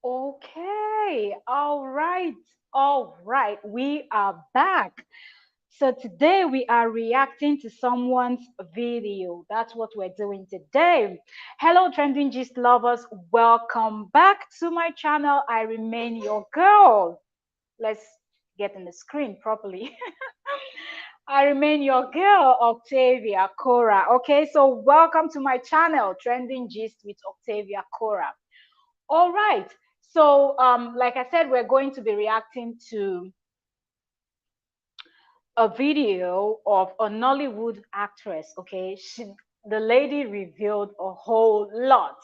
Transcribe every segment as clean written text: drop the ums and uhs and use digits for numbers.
Okay, all right, we are back. So today we are reacting to someone's video. That's what we're doing today. Hello, Trending Gist lovers. Welcome back to my channel. I remain your girl. Let's get in the screen properly. I remain your girl, Octavia Cora. Okay, so welcome to my channel, Trending Gist with Octavia Cora. All right. So, like I said, we're going to be reacting to a video of a Nollywood actress. Okay, the lady revealed a whole lot.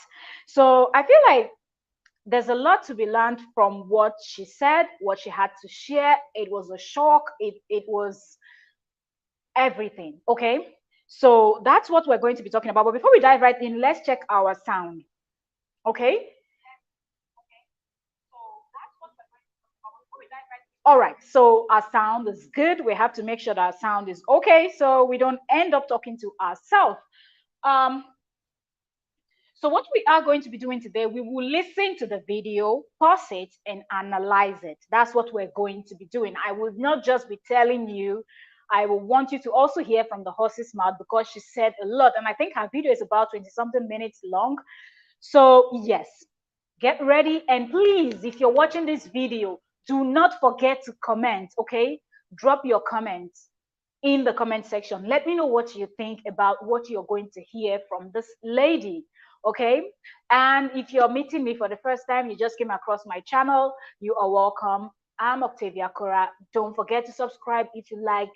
So I feel like there's a lot to be learned from what she said, what she had to share. It was a shock. It was everything. Okay. So that's what we're going to be talking about. But before we dive right in, let's check our sound. Okay. All right, so our sound is good. We have to make sure that our sound is okay so we don't end up talking to ourselves. Um, so what we are going to be doing today, we will listen to the video, pause it, and analyze it. That's what we're going to be doing. I will not just be telling you. I will want you to also hear from the horse's mouth because she said a lot. And I think her video is about 20 something minutes long. So yes, get ready. And please, if you're watching this video, do not forget to comment, okay? Drop your comments in the comment section. Let me know what you think about what you're going to hear from this lady, okay? And if you're meeting me for the first time, you just came across my channel, you are welcome. I'm Octavia Cora. Don't forget to subscribe if you like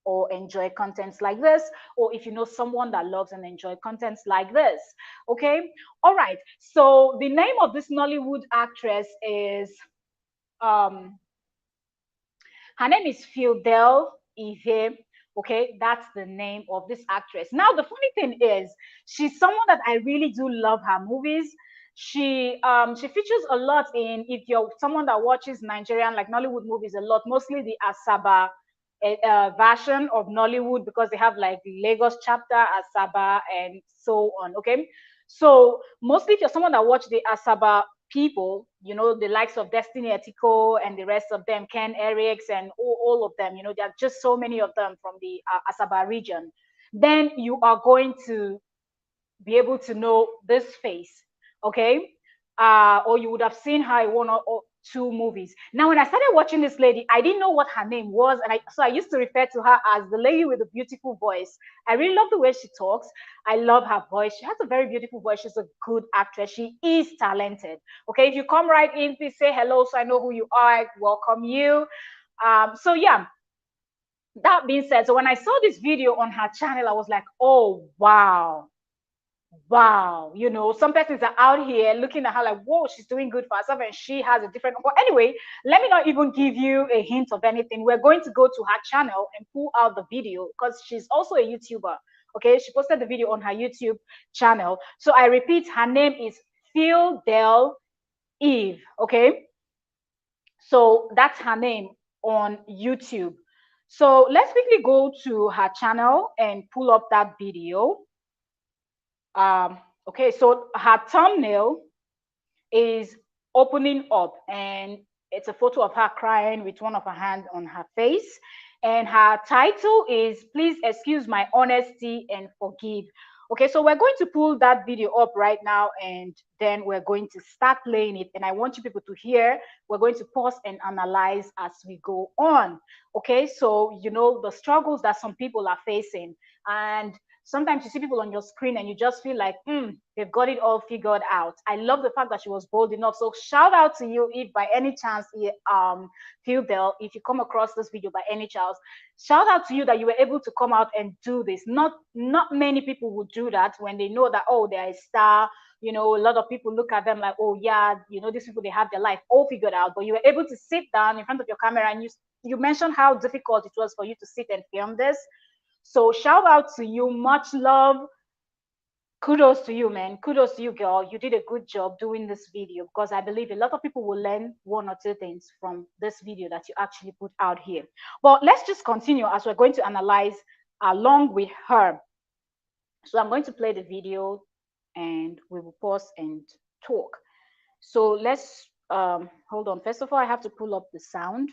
or enjoy contents like this, or if you know someone that loves and enjoy contents like this. Okay. All right. So the name of this Nollywood actress is um her name is Philldella Eve. Okay, that's the name of this actress. Now, the funny thing is, she's someone that I really do love her movies. She features a lot in, if you're someone that watches Nigerian like Nollywood movies a lot, mostly the Asaba version of Nollywood because they have like the Lagos chapter, Asaba, and so on. Okay, so mostly if you're someone that watch the Asaba people, you know, the likes of Destiny Etiko and the rest of them, Ken Eriks and all of them, you know, there are just so many of them from the Asaba region, then you are going to be able to know this face, okay? Or you would have seen her in one or two movies. Now, when I started watching this lady, I didn't know what her name was, and so I used to refer to her as the lady with the beautiful voice. I really love the way she talks. I love her voice. She has a very beautiful voice. She's a good actress. She is talented. Okay, if you come right in, please say hello so I know who you are. I welcome you. So yeah, that being said, so when I saw this video on her channel, I was like, oh wow, wow, you know, some persons are out here looking at her like, whoa, she's doing good for herself and she has a different. But anyway, let me not even give you a hint of anything. We're going to go to her channel and pull out the video because she's also a YouTuber. Okay, she posted the video on her YouTube channel. So I repeat, her name is Philldella Eve. Okay, so that's her name on YouTube. So let's quickly go to her channel and pull up that video. Um, okay, so her thumbnail is opening up and it's a photo of her crying with one of her hands on her face. And her title is Please Excuse My Honesty and Forgive. Okay, so we're going to pull that video up right now and then we're going to start playing it. And I want you people to hear, we're going to pause and analyze as we go on. Okay, so you know the struggles that some people are facing. And sometimes you see people on your screen and you just feel like, they've got it all figured out. I love the fact that she was bold enough. So shout out to you if by any chance, Philldella, if you come across this video by any chance, shout out to you that you were able to come out and do this. Not many people would do that when they know that, oh, they're a star. You know, a lot of people look at them like, oh yeah, you know, these people, they have their life all figured out. But you were able to sit down in front of your camera and you mentioned how difficult it was for you to sit and film this. So shout out to you, much love. Kudos to you, man. Kudos to you, girl. You did a good job doing this video because I believe a lot of people will learn one or two things from this video that you actually put out here. But let's just continue as we're going to analyze along with her. So I'm going to play the video and we will pause and talk. So let's Hold on. First of all, I have to pull up the sound.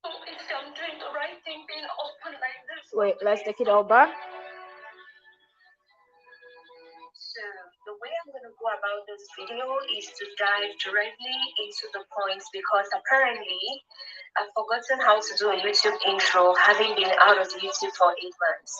If I'm doing the right thing, being open like this. Wait, let's take it all back. So the way I'm going to go about this video is to dive directly into the points, because apparently I've forgotten how to do a YouTube intro, having been out of YouTube for 8 months.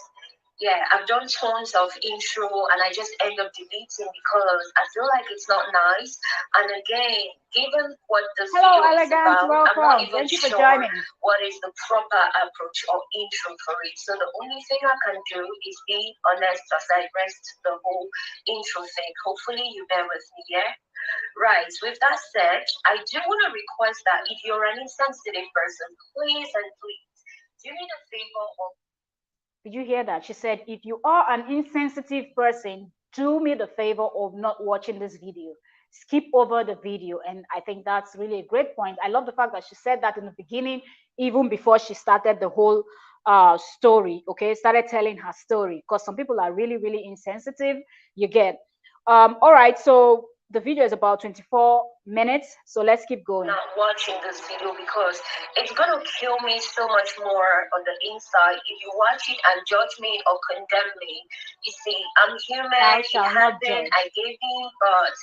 Yeah, I've done tons of intro and I just end up deleting because I feel like it's not nice. And again, given what this Hello, video is Elegance. about, welcome. I'm not even Thank you for sure joining. what is the proper approach or intro for it. So the only thing I can do is be honest as I rest the whole intro thing. Hopefully you bear with me, yeah? Right, with that said, I do want to request that if you're an insensitive person, please and please do me the favor of. Did you hear that? She said, if you are an insensitive person, do me the favor of not watching this video. Skip over the video. And I think that's really a great point. I love the fact that she said that in the beginning, even before she started the whole story, okay, started telling her story, because some people are really, really insensitive. You get. All right, so the video is about 24 minutes, so let's keep going. Not watching this video because it's gonna kill me so much more on the inside if you watch it and judge me or condemn me. You see, I'm human. It happened. I gave in, but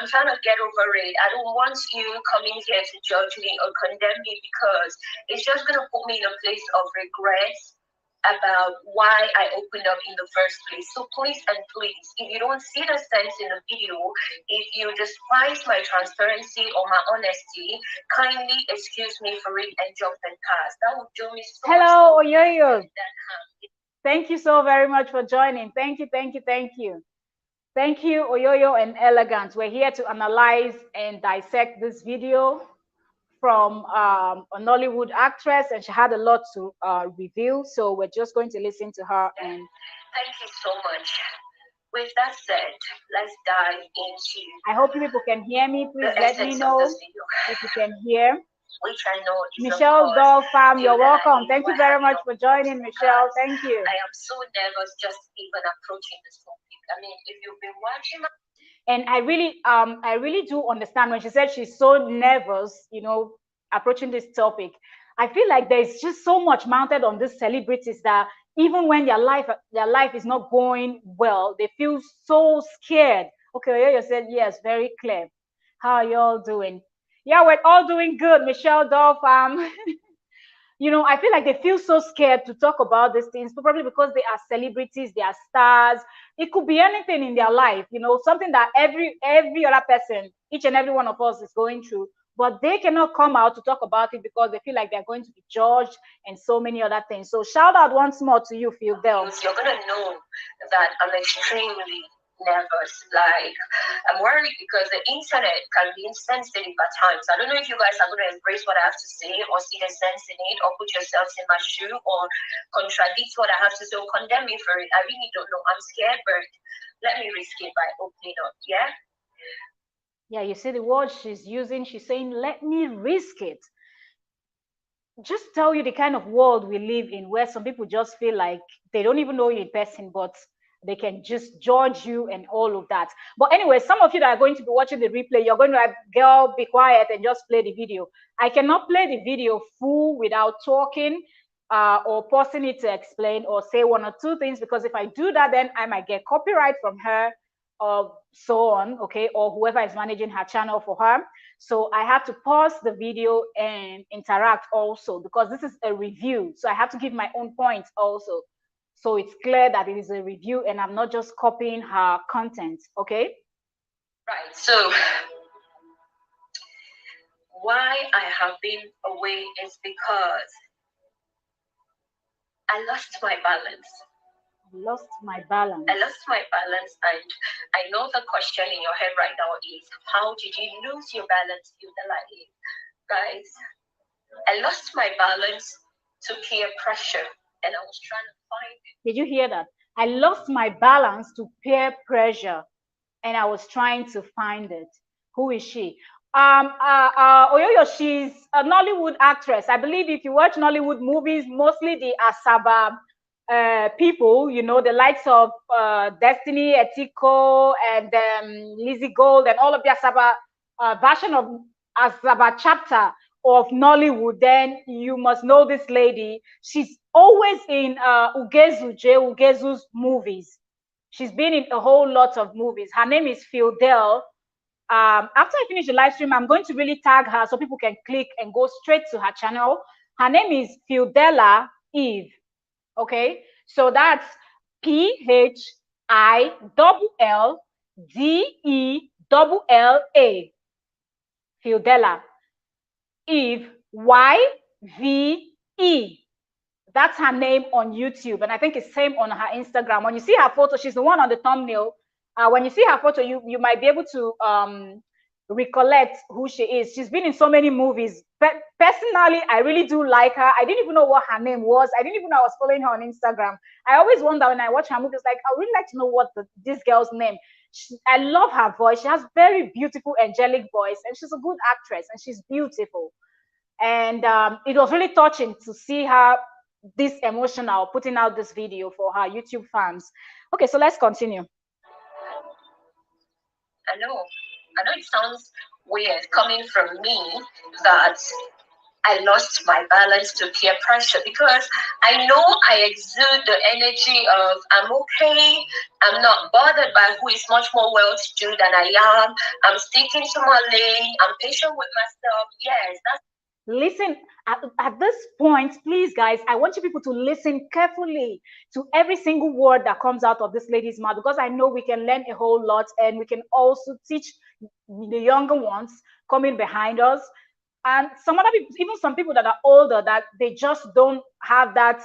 I'm trying to get over it. I don't want you coming here to judge me or condemn me because it's just gonna put me in a place of regret about why I opened up in the first place. So please and please, if you don't see the sense in the video, if you despise my transparency or my honesty, kindly excuse me for it and jump and pass. That would do me so much. Hello, Oyoyo. Thank you so very much for joining. Thank you, thank you, thank you. Thank you, Oyoyo and Elegant. We're here to analyze and dissect this video from a Nollywood actress, and she had a lot to reveal. So we're just going to listen to her. And thank you so much. With that said, let's dive into. I hope you people can hear me. Please let me know if you can hear. Which I know is Michelle Doll Farm, you're welcome. Thank you very much for joining, Michelle. Thank you. I am so nervous just even approaching this topic. I mean, if you've been watching. And I really do understand when she said she's so nervous, you know, approaching this topic. I feel like there's just so much mounted on these celebrities that even when their life is not going well, they feel so scared. Okay, you said yes, very clear. How are you all doing? Yeah, we're all doing good. Michelle Dolph, you know, I feel like they feel so scared to talk about these things, probably because they are celebrities, they are stars. It could be anything in their life, you know, something that every other person, each and every one of us is going through, but they cannot come out to talk about it because they feel like they're going to be judged and so many other things. So shout out once more to you, Philldella. You're gonna know that I'm extremely nervous. Like, I'm worried because the internet can be insensitive at times. I don't know if you guys are going to embrace what I have to say or see the sense in it or put yourselves in my shoe or contradict what I have to say or condemn me for it. I really don't know. I'm scared, but let me risk it by opening up, yeah? Yeah, you see the word she's using. She's saying, let me risk it. Just tell you the kind of world we live in, where some people just feel like they don't even know you in person, but they can just judge you and all of that. But anyway, some of you that are going to be watching the replay, you're going to have, girl, be quiet and just play the video. I cannot play the video full without talking or pausing it to explain or say one or two things, because if I do that, then I might get copyright from her or so on, okay, or whoever is managing her channel for her. So I have to pause the video and interact also, because this is a review. So I have to give my own points also. So it's clear that it is a review and I'm not just copying her content, okay? Right, so why I have been away is because I lost my balance. Lost my balance. I lost my balance, and I know the question in your head right now is, how did you lose your balance, Philldella? Guys, I lost my balance to peer pressure, and I was trying to find it. Did you hear that? I lost my balance to peer pressure, and I was trying to find it. Who is she? Oyoyo, she's a Nollywood actress. I believe if you watch Nollywood movies, mostly the Asaba people, you know, the likes of Destiny, Etiko, and Lizzie Gold, and all of the Asaba version of Asaba chapter of Nollywood, then you must know this lady. She's always in Ugezu's movies. She's been in a whole lot of movies. Her name is Philldella. After I finish the live stream, I'm going to really tag her so people can click and go straight to her channel. Her name is Philldella Eve. Okay, so that's Philldella. Philldella Eve, YVE. That's her name on YouTube, and I think it's same on her Instagram. When you see her photo, she's the one on the thumbnail. When you see her photo, you might be able to recollect who she is. She's been in so many movies. But personally, I really do like her. I didn't even know what her name was. I didn't even know I was following her on Instagram. I always wonder when I watch her movies, like, I would really like to know what this girl's name. I love her voice. She has very beautiful, angelic voice, and she's a good actress, and she's beautiful. And it was really touching to see her this emotional putting out this video for her YouTube fans. Okay, so let's continue. I know it sounds weird coming from me that I lost my balance to peer pressure, because I know I exude the energy of I'm okay, I'm not bothered by who is much more well-to-do than I am, I'm sticking to my lane, I'm patient with myself. Yes, that's listen at this point, please, guys, I want you people to listen carefully to every single word that comes out of this lady's mouth, because I know we can learn a whole lot, and we can also teach the younger ones coming behind us, and some other people, even some people that are older, that they just don't have that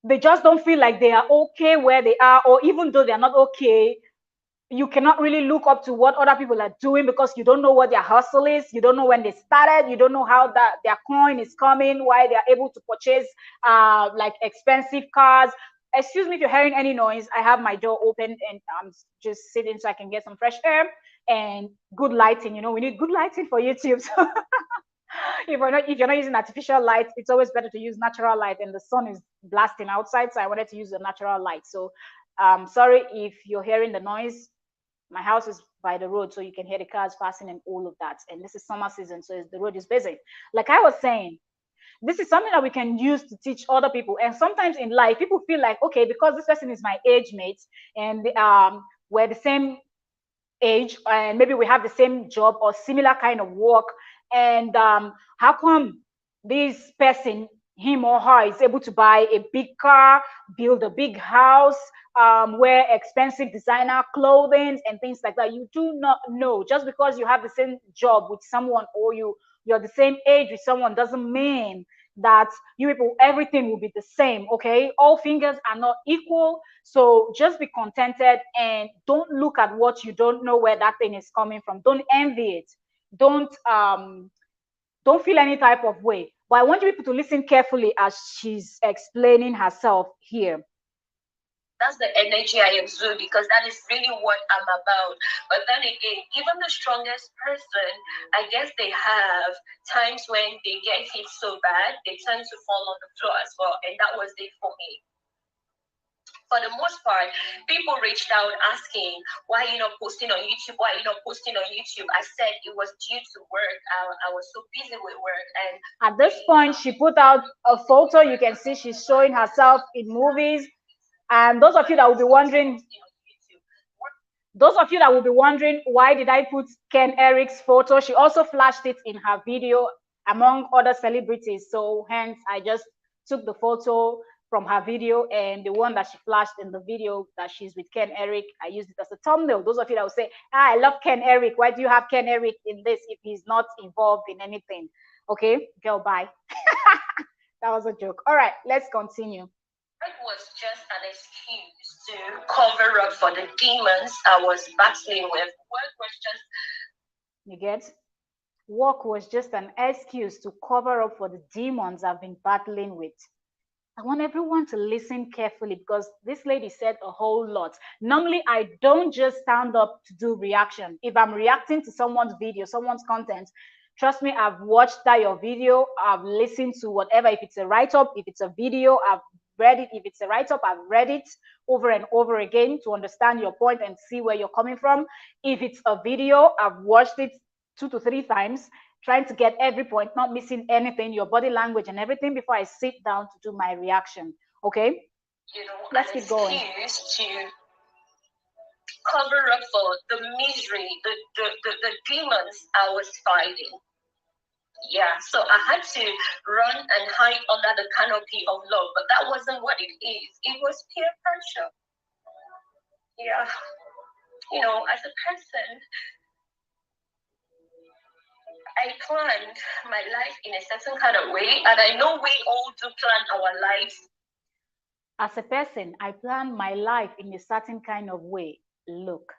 they just don't feel like they are okay where they are, or even though they're not okay, you cannot really look up to what other people are doing, because you don't know what their hustle is, you don't know when they started, you don't know how that their coin is coming, why they are able to purchase like expensive cars. Excuse me if you're hearing any noise. I have my door open and I'm just sitting so I can get some fresh air and good lighting. You know, we need good lighting for YouTube. So if you're not using artificial light, it's always better to use natural light, and the sun is blasting outside, so I wanted to use the natural light. So sorry if you're hearing the noise. My house is by the road, so you can hear the cars passing and all of that. And this is summer season, so the road is busy. Like I was saying, this is something that we can use to teach other people. And sometimes in life, people feel like, okay, because this person is my age mate, and we're the same age, and maybe we have the same job or similar kind of work, and how come this person, him or her, is able to buy a big car, build a big house, wear expensive designer clothing and things like that? You do not know. Just because you have the same job with someone, or you're the same age with someone, doesn't mean that you people, everything will be the same. Okay, all fingers are not equal, so just be contented and don't look at what you don't know where that thing is coming from. Don't envy it. Don't feel any type of way. But I want you people to listen carefully as she's explaining herself here. That's the energy I exude, because that is really what I'm about. But then again, even the strongest person, I guess they have times when they get hit so bad, they tend to fall on the floor as well. And that was it for me. For the most part, people reached out asking, why are you not posting on YouTube? Why are you not posting on YouTube? I said it was due to work. I was so busy with work. And at this point, she put out a photo. You can see she's showing herself in movies. And those of you that will be wondering, why did I put Ken Eric's photo? She also flashed it in her video among other celebrities. So hence, I just took the photo from her video, and the one that she flashed in the video that she's with Ken Eric, I used it as a thumbnail. Those of you that will say, I love Ken Eric. Why do you have Ken Eric in this if he's not involved in anything? Okay, girl, bye. That was a joke. All right, let's continue. It was just an excuse to cover up for the demons I was battling with. Work was just, you get? Work was just an excuse to cover up for the demons I've been battling with. I want everyone to listen carefully, because this lady said a whole lot. Normally, I don't just stand up to do reaction. If I'm reacting to someone's video, someone's content, Trust me, I've watched that your video, I've listened to whatever. If it's a write-up, if it's a video, I've read it. If it's a write-up, I've read it over and over again to understand your point and see where you're coming from. If it's a video, I've watched it 2 to 3 times, trying to get every point, not missing anything, your body language and everything before I sit down to do my reaction. Okay? Let's keep going. To cover up for the misery, the demons I was fighting. Yeah, so I had to run and hide under the canopy of love, but that wasn't what it is. It was peer pressure. Yeah, as a person, I planned my life in a certain kind of way, and I know we all do plan our lives. As a person, I plan my life in a certain kind of way. Look,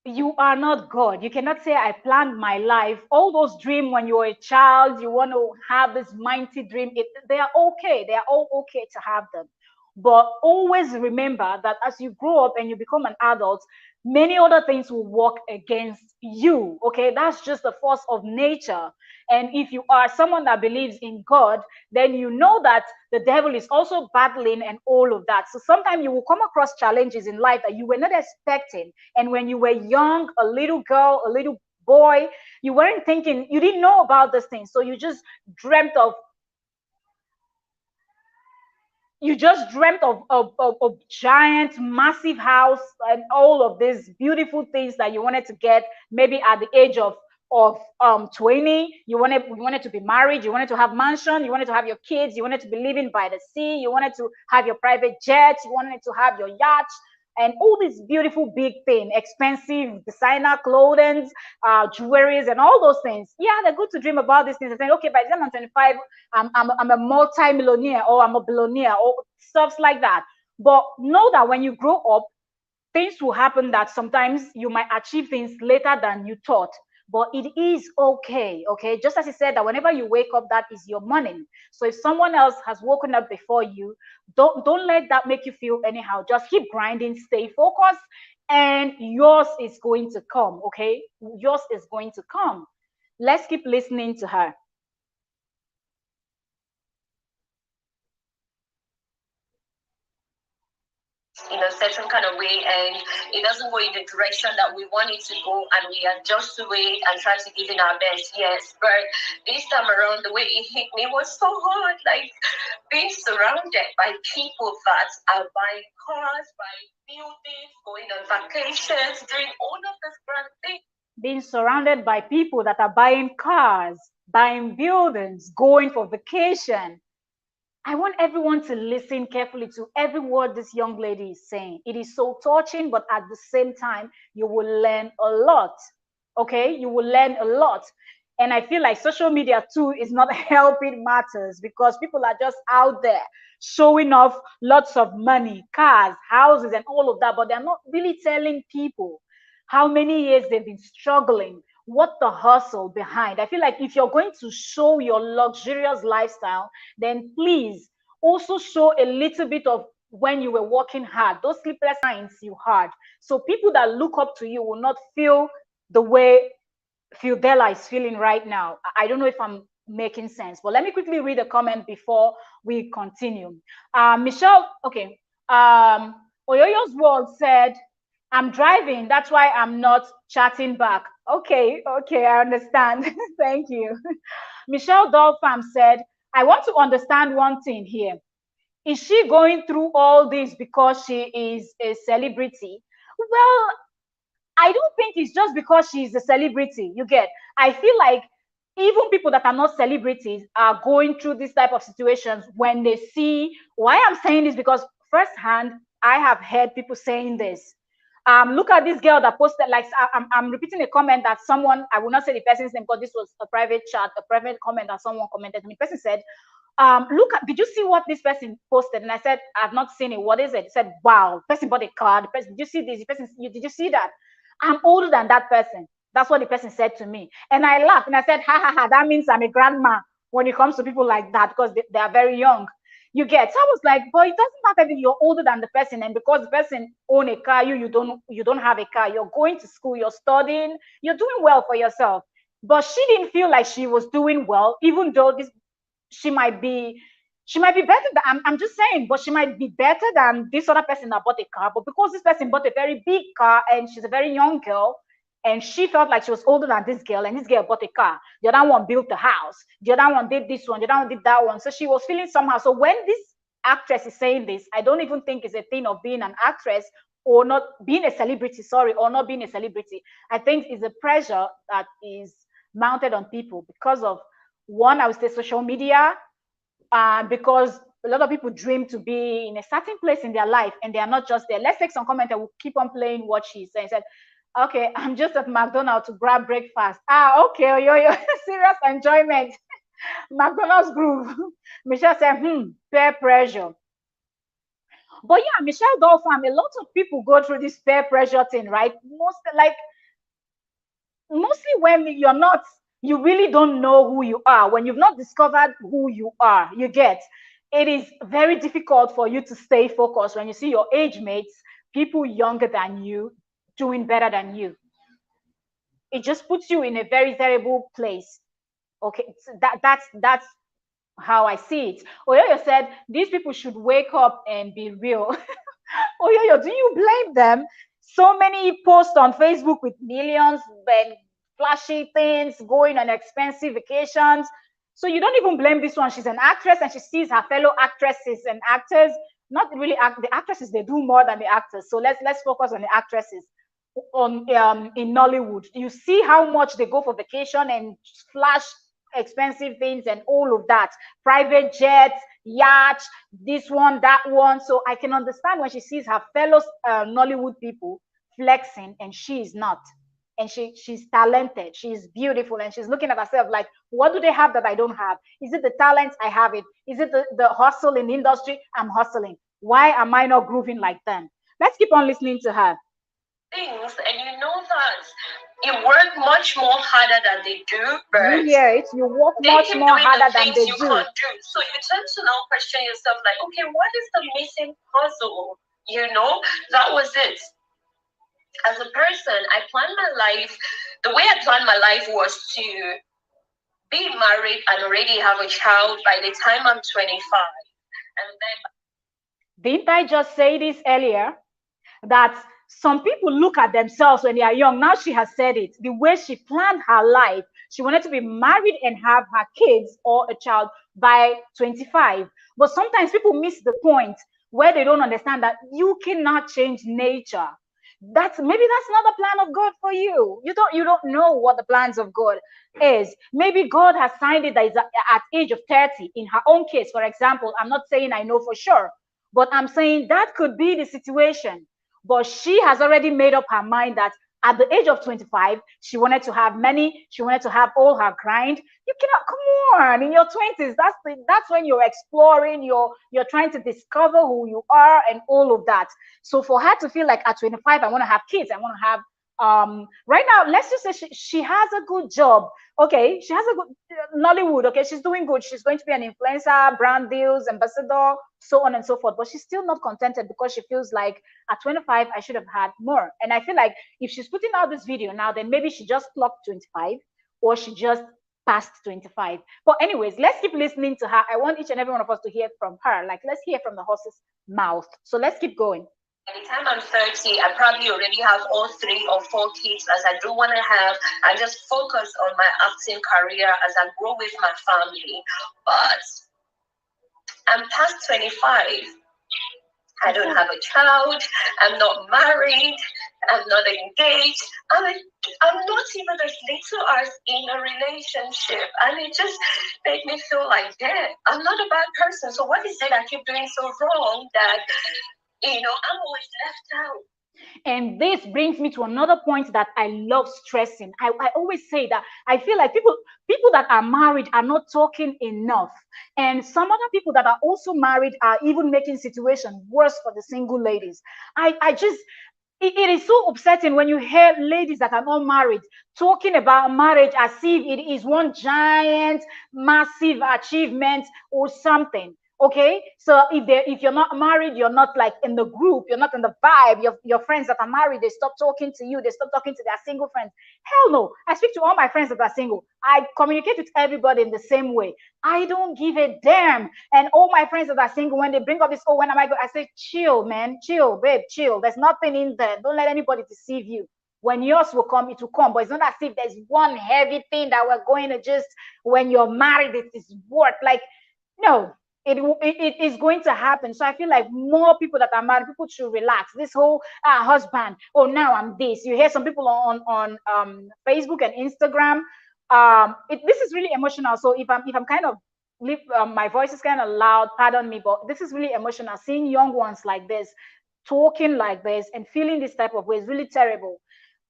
you are not God. You cannot say, I planned my life. All those dreams when you were a child, you want to have this mighty dream. They are okay. They are all okay to have them. But always remember that as you grow up and you become an adult, many other things will work against you. Okay, that's just the force of nature. And if you are someone that believes in God, then you know that the devil is also battling and all of that. So sometimes you will come across challenges in life that you were not expecting. And when you were young, a little girl, a little boy, you weren't thinking, you didn't know about this thing. So you just dreamt of a giant massive house and all of these beautiful things that you wanted to get maybe at the age of 20. You wanted to be married, you wanted to have mansion, you wanted to have your kids, you wanted to be living by the sea, you wanted to have your private jets, you wanted to have your yachts and all these beautiful big things, expensive designer clothing, jewelries, and all those things. Yeah, they're good to dream about these things and say, okay, by the time I'm 25, I'm a multi-millionaire or I'm a billionaire or stuff like that. But know that when you grow up, things will happen that sometimes you might achieve things later than you thought. But it is okay, okay? Just as he said that whenever you wake up, that is your morning. So if someone else has woken up before you, don't let that make you feel anyhow. Just keep grinding, stay focused, and yours is going to come, okay? Yours is going to come. Let's keep listening to her. In a certain kind of way, and it doesn't go in the direction that we want it to go, and we adjust to it and try to give it our best. Yes, but this time around, the way it hit me was so hard, like being surrounded by people that are buying cars, buying buildings, going on vacations, doing all of this grand things. Being surrounded by people that are buying cars, buying buildings, going for vacation. I want everyone to listen carefully to every word this young lady is saying. It is so touching, but at the same time, you will learn a lot. Okay? You will learn a lot. And I feel like social media too is not helping matters because people are just out there showing off lots of money, cars, houses, and all of that, but they're not really telling people how many years they've been struggling, what the hustle behind. I feel like if you're going to show your luxurious lifestyle, then please also show a little bit of when you were working hard, those sleepless nights you had. So people that look up to you will not feel the way Philldella is feeling right now. I don't know if I'm making sense, but let me quickly read a comment before we continue. Michelle, okay. Oyoyo's World said, I'm driving. That's why I'm not chatting back. Okay, I understand. Thank you. Michelle Dolpham said, I want to understand one thing here. Is she going through all this because she is a celebrity? Well, I don't think it's just because she's a celebrity. You get, I feel like even people that are not celebrities are going through this type of situations when they see. Why I'm saying this because firsthand, I have heard people saying this. Look at this girl that posted, like, I'm repeating a comment that someone, I will not say the person's name because this was a private chat, a private comment that someone commented. And the person said, look at, did you see what this person posted? And I said, I've not seen it. What is it? He said, wow, person bought a car. The person, did you see this? The person, did you see that? I'm older than that person. That's what the person said to me. And I laughed and I said, ha ha ha, that means I'm a grandma when it comes to people like that because they are very young. You get. So I was like, but it doesn't matter if you're older than the person, and because the person own a car, you don't have a car. You're going to school, you're studying, you're doing well for yourself. but she didn't feel like she was doing well, even though this she might be better than I'm just saying, but she might be better than this other person that bought a car. But because this person bought a very big car and she's a very young girl, and she felt like she was older than this girl, and this girl bought a car. The other one built a house. The other one did this one. The other one did that one. So she was feeling somehow. So when this actress is saying this, I don't even think it's a thing of being an actress or not being a celebrity, sorry, or not being a celebrity. I think it's a pressure that is mounted on people because of one, I would say social media, because a lot of people dream to be in a certain place in their life and they are not just there. Let's take some comment and we'll keep on playing what she's saying. Said, okay, I'm just at McDonald's to grab breakfast. Okay, yo, serious enjoyment. McDonald's groove. Michelle said, peer pressure. But yeah, Michelle Dolpham, a lot of people go through this peer pressure thing, right? Mostly when you really don't know who you are, when you've not discovered who you are, it is very difficult for you to stay focused when you see your age mates, people younger than you, doing better than you. It just puts you in a very terrible place. Okay, that's how I see it. Oyoyo said these people should wake up and be real. Oyoyo, do you blame them? So many posts on Facebook with millions and flashy things, going on expensive vacations. So you don't even blame this one. She's an actress and she sees her fellow actresses and actors. Not really the actresses, they do more than the actors. So let's focus on the actresses on in Nollywood. You see how much they go for vacation and flash expensive things and all of that, private jets, yachts, this one, that one. So I can understand when she sees her fellow Nollywood people flexing and she is not, and she's talented, she's beautiful, and she's looking at herself like, what do they have that I don't have? Is it the talent? I have it. Is it the hustle in the industry? I'm hustling. Why am I not grooving like them? Let's keep on listening to her. Things, and you know that you work much more harder than they do, but you work much more harder than they do. Can't do. So you tend to now question yourself, like, okay, what is the missing puzzle? That was it. As a person, I planned my life. The way I planned my life was to be married and already have a child by the time I'm 25, and then. Didn't I just say this earlier? That some people look at themselves when they are young. Now she has said it. The way she planned her life, she wanted to be married and have her kids or a child by 25. But sometimes people miss the point where they don't understand that you cannot change nature. Maybe that's not the plan of God for you. You don't know what the plans of God is. Maybe God has signed it that is at age of 30. In her own case, for example, I'm not saying I know for sure, but I'm saying that could be the situation. But she has already made up her mind that at the age of 25, she wanted to have many, she wanted to have all her grind. You cannot, come on, in your 20s, that's when you're exploring, you're trying to discover who you are and all of that. So for her to feel like at 25, I want to have kids, I want to have right now, let's just say she has a good job. Okay, she has a good Nollywood. Okay, she's doing good. She's going to be an influencer, brand deals, ambassador, so on and so forth. But she's still not contented because she feels like at 25, I should have had more. And I feel like if she's putting out this video now, then maybe she just clocked 25 or she just passed 25. But anyways, let's keep listening to her. I want each and every one of us to hear from her. Like, let's hear from the horse's mouth. So let's keep going. By the time I'm 30, I probably already have all 3 or 4 kids as I do want to have. I just focus on my acting career as I grow with my family. But I'm past 25. I don't have a child. I'm not married. I'm not engaged. I'm not even as little as in a relationship. And it just made me feel like, damn, I'm not a bad person. So what is it I keep doing so wrong that I'm always left out? And this brings me to another point that I love stressing. I always say that I feel like people that are married are not talking enough. And some other people that are also married are even making situations worse for the single ladies. It is so upsetting when you hear ladies that are not married talking about marriage as if it is one giant, massive achievement or something. Okay, so if you're not married, you're not like in the group, you're not in the vibe. Your friends that are married, they stop talking to you, they stop talking to their single friends. Hell no. I speak to all my friends that are single. I communicate with everybody in the same way. I don't give a damn. And all my friends that are single, when they bring up this, oh, when am I going? I say, chill, man, chill, babe, chill. There's nothing in there. Don't let anybody deceive you. When yours will come, it will come. But it's not as if there's one heavy thing that we're going to just, when you're married, it is worth. Like, no, it is going to happen. So I feel like more people that are married, people should relax. This whole husband, oh, now I'm this. You hear some people on Facebook and Instagram. This is really emotional. So if I'm kind of my voice is kind of loud, pardon me, but this is really emotional. Seeing young ones like this, talking like this, and feeling this type of way is really terrible.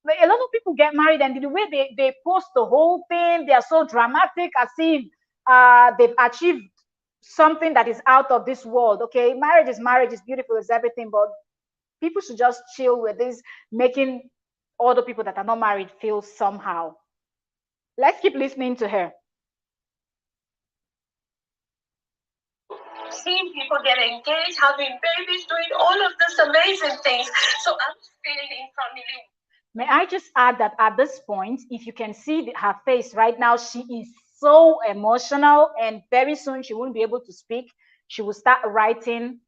But a lot of people get married, and the way they post the whole thing, they are so dramatic, as if they've achieved something that is out of this world. Okay, marriage is beautiful, it's everything, but people should just chill with this, making other people that are not married feel somehow. Let's keep listening to her. Seeing people get engaged, having babies, doing all of these amazing things. So I'm feeling in family. May I just add that at this point, if you can see her face right now, she is so emotional, and very soon she won't be able to speak. She will start writing,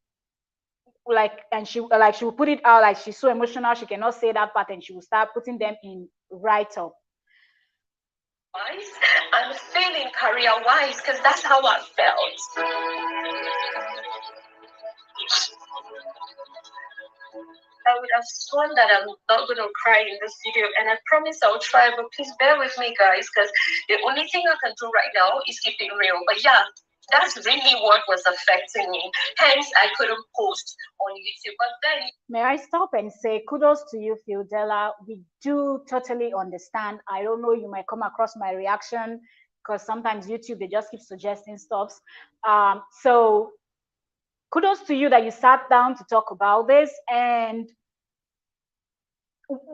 like, and she will put it out, like she's so emotional she cannot say that part, and she will start putting them in write up. I'm feeling career wise because that's how I felt. I would have sworn that I'm not going to cry in this video, and I promise I'll try, but please bear with me, guys, because the only thing I can do right now is keep it real. But yeah, that's really what was affecting me. Hence, I couldn't post on YouTube. But then, may I stop and say kudos to you, Philldella. We do totally understand. I don't know, you might come across my reaction because sometimes YouTube, they just keep suggesting stuff. So kudos to you that you sat down to talk about this, and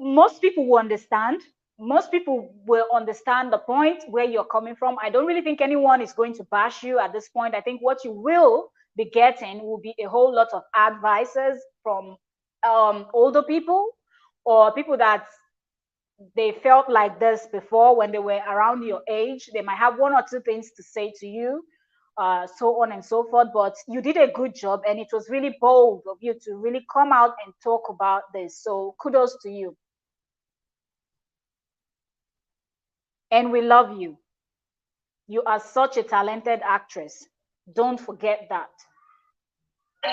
most people will understand. Most people will understand the point where you're coming from. I don't really think anyone is going to bash you at this point. I think what you will be getting will be a whole lot of advices from older people, or people that they felt like this before when they were around your age. They might have one or two things to say to you, so on and so forth. But you did a good job, and it was really bold of you to really come out and talk about this. So kudos to you. And we love you. You are such a talented actress. Don't forget that.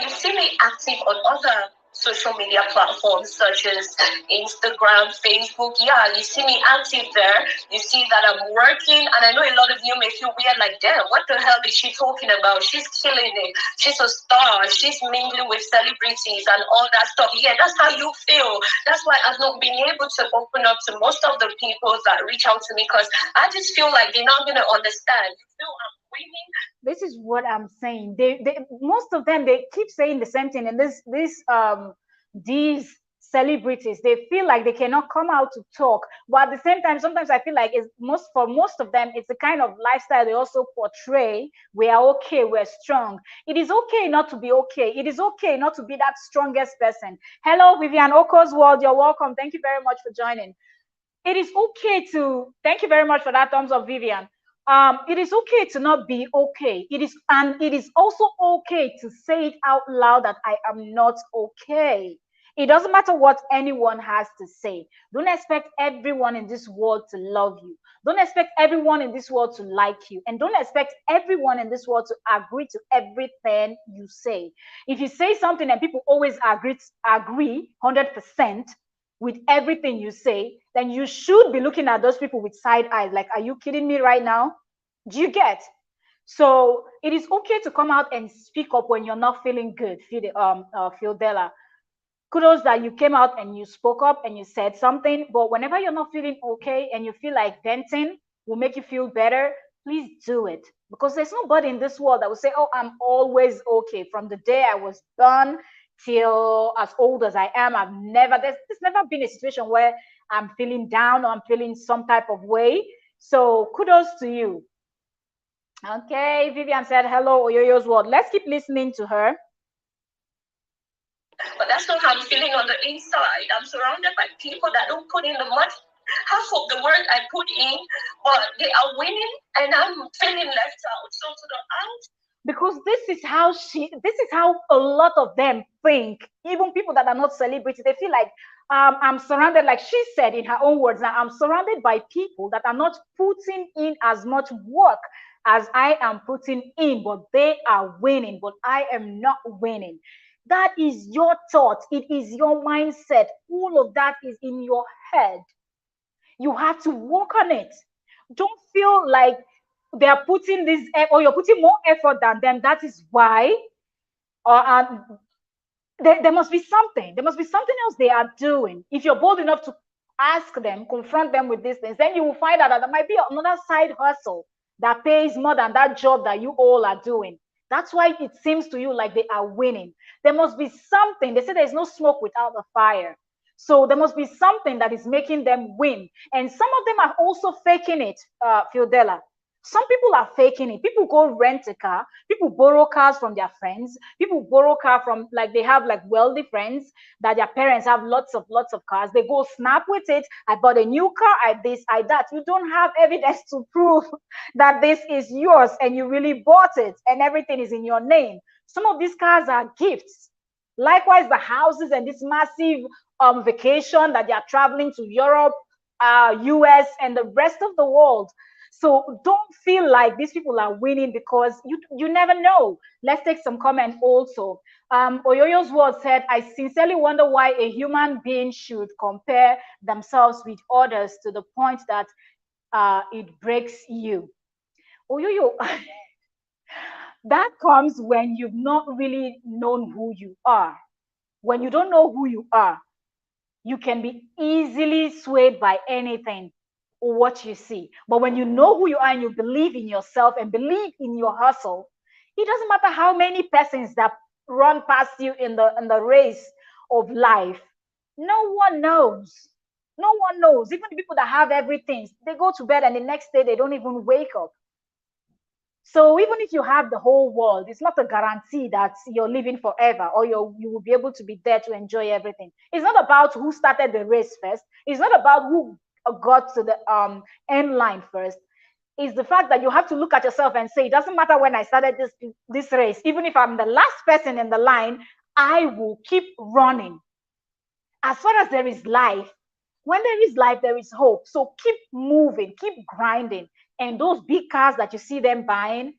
You see me active on other social media platforms such as Instagram, Facebook. Yeah, you see me active there. You see that I'm working, and I know a lot of you may feel weird, like, damn, what the hell is she talking about? She's killing it. She's a star. She's mingling with celebrities and all that stuff. Yeah, that's how you feel. That's why I've not been able to open up to most of the people that reach out to me, because I just feel like they're not going to understand. You feel I'm winning. This is what I'm saying. They most of them, they keep saying the same thing, and these celebrities, they feel like they cannot come out to talk. But at the same time, sometimes I feel like for most of them, it's the kind of lifestyle they also portray. We are okay, we're strong. It is okay not to be okay. It is okay not to be that strongest person. Hello, Vivian Oko's World, you're welcome. Thank you very much for joining. It is okay to, thank you very much for that thumbs up, Vivian. It is okay to not be okay. It is also okay to say it out loud that I am not okay. It doesn't matter what anyone has to say. Don't expect everyone in this world to love you. Don't expect everyone in this world to like you. And don't expect everyone in this world to agree to everything you say. If you say something and people always agree 100%, with everything you say, then you should be looking at those people with side eyes, like, are you kidding me right now? Do you get? So it is okay to come out and speak up when you're not feeling good, Philldella. Kudos that you came out and you spoke up and you said something. But whenever you're not feeling okay and you feel like venting will make you feel better, please do it. Because there's nobody in this world that will say, oh, I'm always okay. From the day I was born till as old as I am, there's never been a situation where I'm feeling down or I'm feeling some type of way. So kudos to you. Okay, Vivian said hello, Oyoyo's world. Let's keep listening to her. But that's not how I'm feeling on the inside. I'm surrounded by people that don't put in the much half of the work I put in, but they are winning and I'm feeling left out. So to the out. Because this is how a lot of them think. Even people that are not celebrities, they feel like I'm surrounded, like she said in her own words, now I'm surrounded by people that are not putting in as much work as I am putting in, but they are winning, but I am not winning. That is your thought. It is your mindset. All of that is in your head. You have to work on it. Don't feel like they are putting this or you're putting more effort than them. That is why, or there must be something. There must be something else they are doing. If you're bold enough to ask them, confront them with these things, then you will find out that there might be another side hustle that pays more than that job that you all are doing. That's why it seems to you like they are winning. There must be something. They say there's no smoke without a fire. So there must be something that is making them win. And some of them are also faking it, Philldella. Some people are faking it. People go rent a car. People borrow cars from their friends. People borrow car from, like, they have like wealthy friends that their parents have lots of cars. They go snap with it. I bought a new car. I this, I that. You don't have evidence to prove that this is yours and you really bought it and everything is in your name. Some of these cars are gifts. Likewise, the houses and this massive vacation that they are traveling to Europe, US, and the rest of the world. So don't feel like these people are winning because you never know. Let's take some comment also. Oyoyo's word said, I sincerely wonder why a human being should compare themselves with others to the point that it breaks you. Oyoyo, that comes when you've not really known who you are. When you don't know who you are, you can be easily swayed by anything or what you see. But when you know who you are and you believe in yourself and believe in your hustle, it doesn't matter how many persons that run past you in the race of life. No one knows. No one knows. Even the people that have everything, they go to bed and the next day they don't even wake up. So even if you have the whole world, it's not a guarantee that you're living forever or you will be able to be there to enjoy everything. It's not about who started the race first. It's not about who got to the end line first. It's the fact that you have to look at yourself and say, it doesn't matter when I started this race. Even if I'm the last person in the line, I will keep running. As far as there is life, when there is life, there is hope. So keep moving, keep grinding. And those big cars that you see them buying,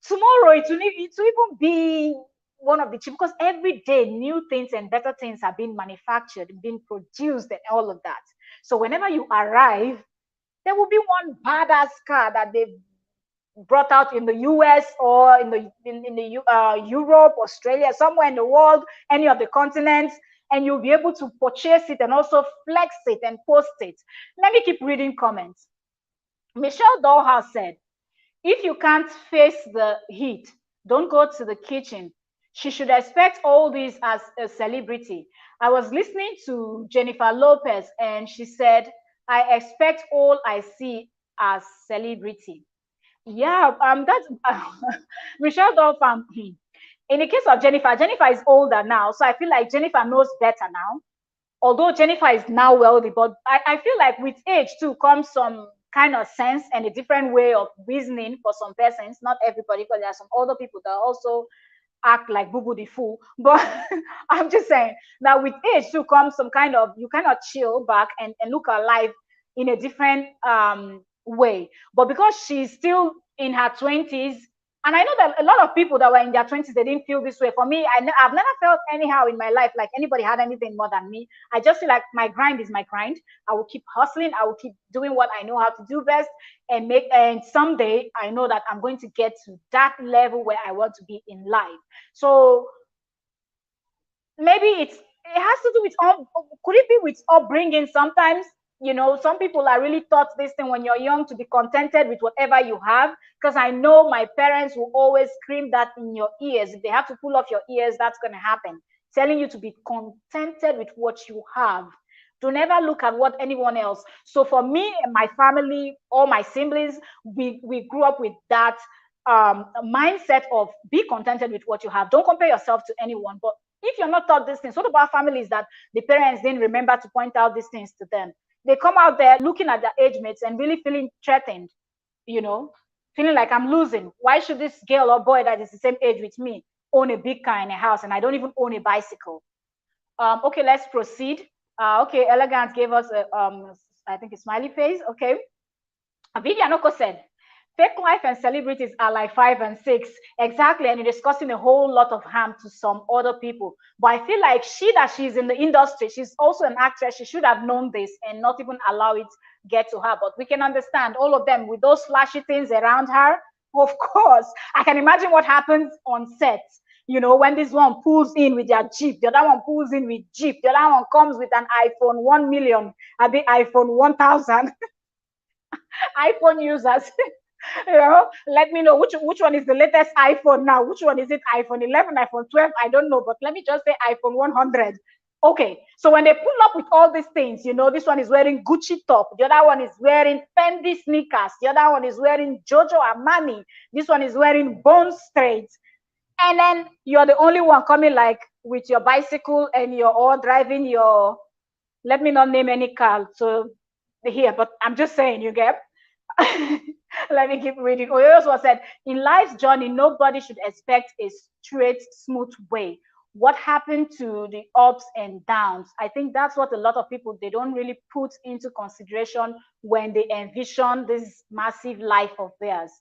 tomorrow it will even be one of the cheap, because every day new things and better things are being manufactured, being produced, and all of that. So whenever you arrive, there will be one badass car that they've brought out in the US or in the Europe, Australia, somewhere in the world, any of the continents, and you'll be able to purchase it and also flex it and post it. Let me keep reading comments. Michelle Doha said, if you can't face the heat, don't go to the kitchen. She should expect all this as a celebrity. I was listening to Jennifer Lopez and she said, I expect all I see as celebrity. Yeah, that's Michelle Dolphin. In the case of Jennifer, Jennifer is older now, so I feel like Jennifer knows better now. Although Jennifer is now wealthy, but I feel like with age too comes some kind of sense and a different way of reasoning for some persons. Not everybody, because there are some other people that also act like boo boo the fool. But I'm just saying that with age too comes some kind of, you cannot chill back and look at life in a different way. But because she's still in her 20s, and I know that a lot of people that were in their 20s, they didn't feel this way. For me, I've never felt anyhow in my life like anybody had anything more than me. I just feel like my grind is my grind. I will keep hustling. I will keep doing what I know how to do best, and someday I know that I'm going to get to that level where I want to be in life. So maybe it has to do with could it be with upbringing sometimes? Some people are really taught this thing when you're young to be contented with whatever you have, because I know my parents will always scream that in your ears. If they have to pull off your ears, that's going to happen, telling you to be contented with what you have. Do never look at what anyone else. So for me and my family, all my siblings, we grew up with that mindset of be contented with what you have. Don't compare yourself to anyone. But if you're not taught these things, what about families that the parents didn't remember to point out these things to them? They come out there looking at their age mates and really feeling threatened, you know, feeling like I'm losing. Why should this girl or boy that is the same age with me own a big car and a house and I don't even own a bicycle? Okay, let's proceed. Okay, Elegance gave us a, I think a smiley face. Okay. Vivianoko said, fake life and celebrities are like 5 and 6. Exactly. And it is causing a whole lot of harm to some other people. But I feel like she's in the industry, she's also an actress. She should have known this and not even allow it get to her. But we can understand all of them with those flashy things around her. Of course, I can imagine what happens on set. You know, when this one pulls in with their Jeep, the other one pulls in with Jeep, the other one comes with an iPhone 1 million, a big iPhone 1000. iPhone users, you know, let me know which one is the latest iPhone now. Which one is it? iPhone 11, iPhone 12? I don't know, but let me just say iPhone 100. Okay, so when they pull up with all these things, you know, this one is wearing Gucci top, the other one is wearing Fendi sneakers, the other one is wearing Jojo Armani, this one is wearing Bone Straight, and then you're the only one coming like with your bicycle and you're all driving your, let me not name any car so here, but I'm just saying, you get. Let me keep reading. Oyoyo said, in life's journey, nobody should expect a straight, smooth way. What happened to the ups and downs? I think that's what a lot of people, they don't really put into consideration when they envision this massive life of theirs.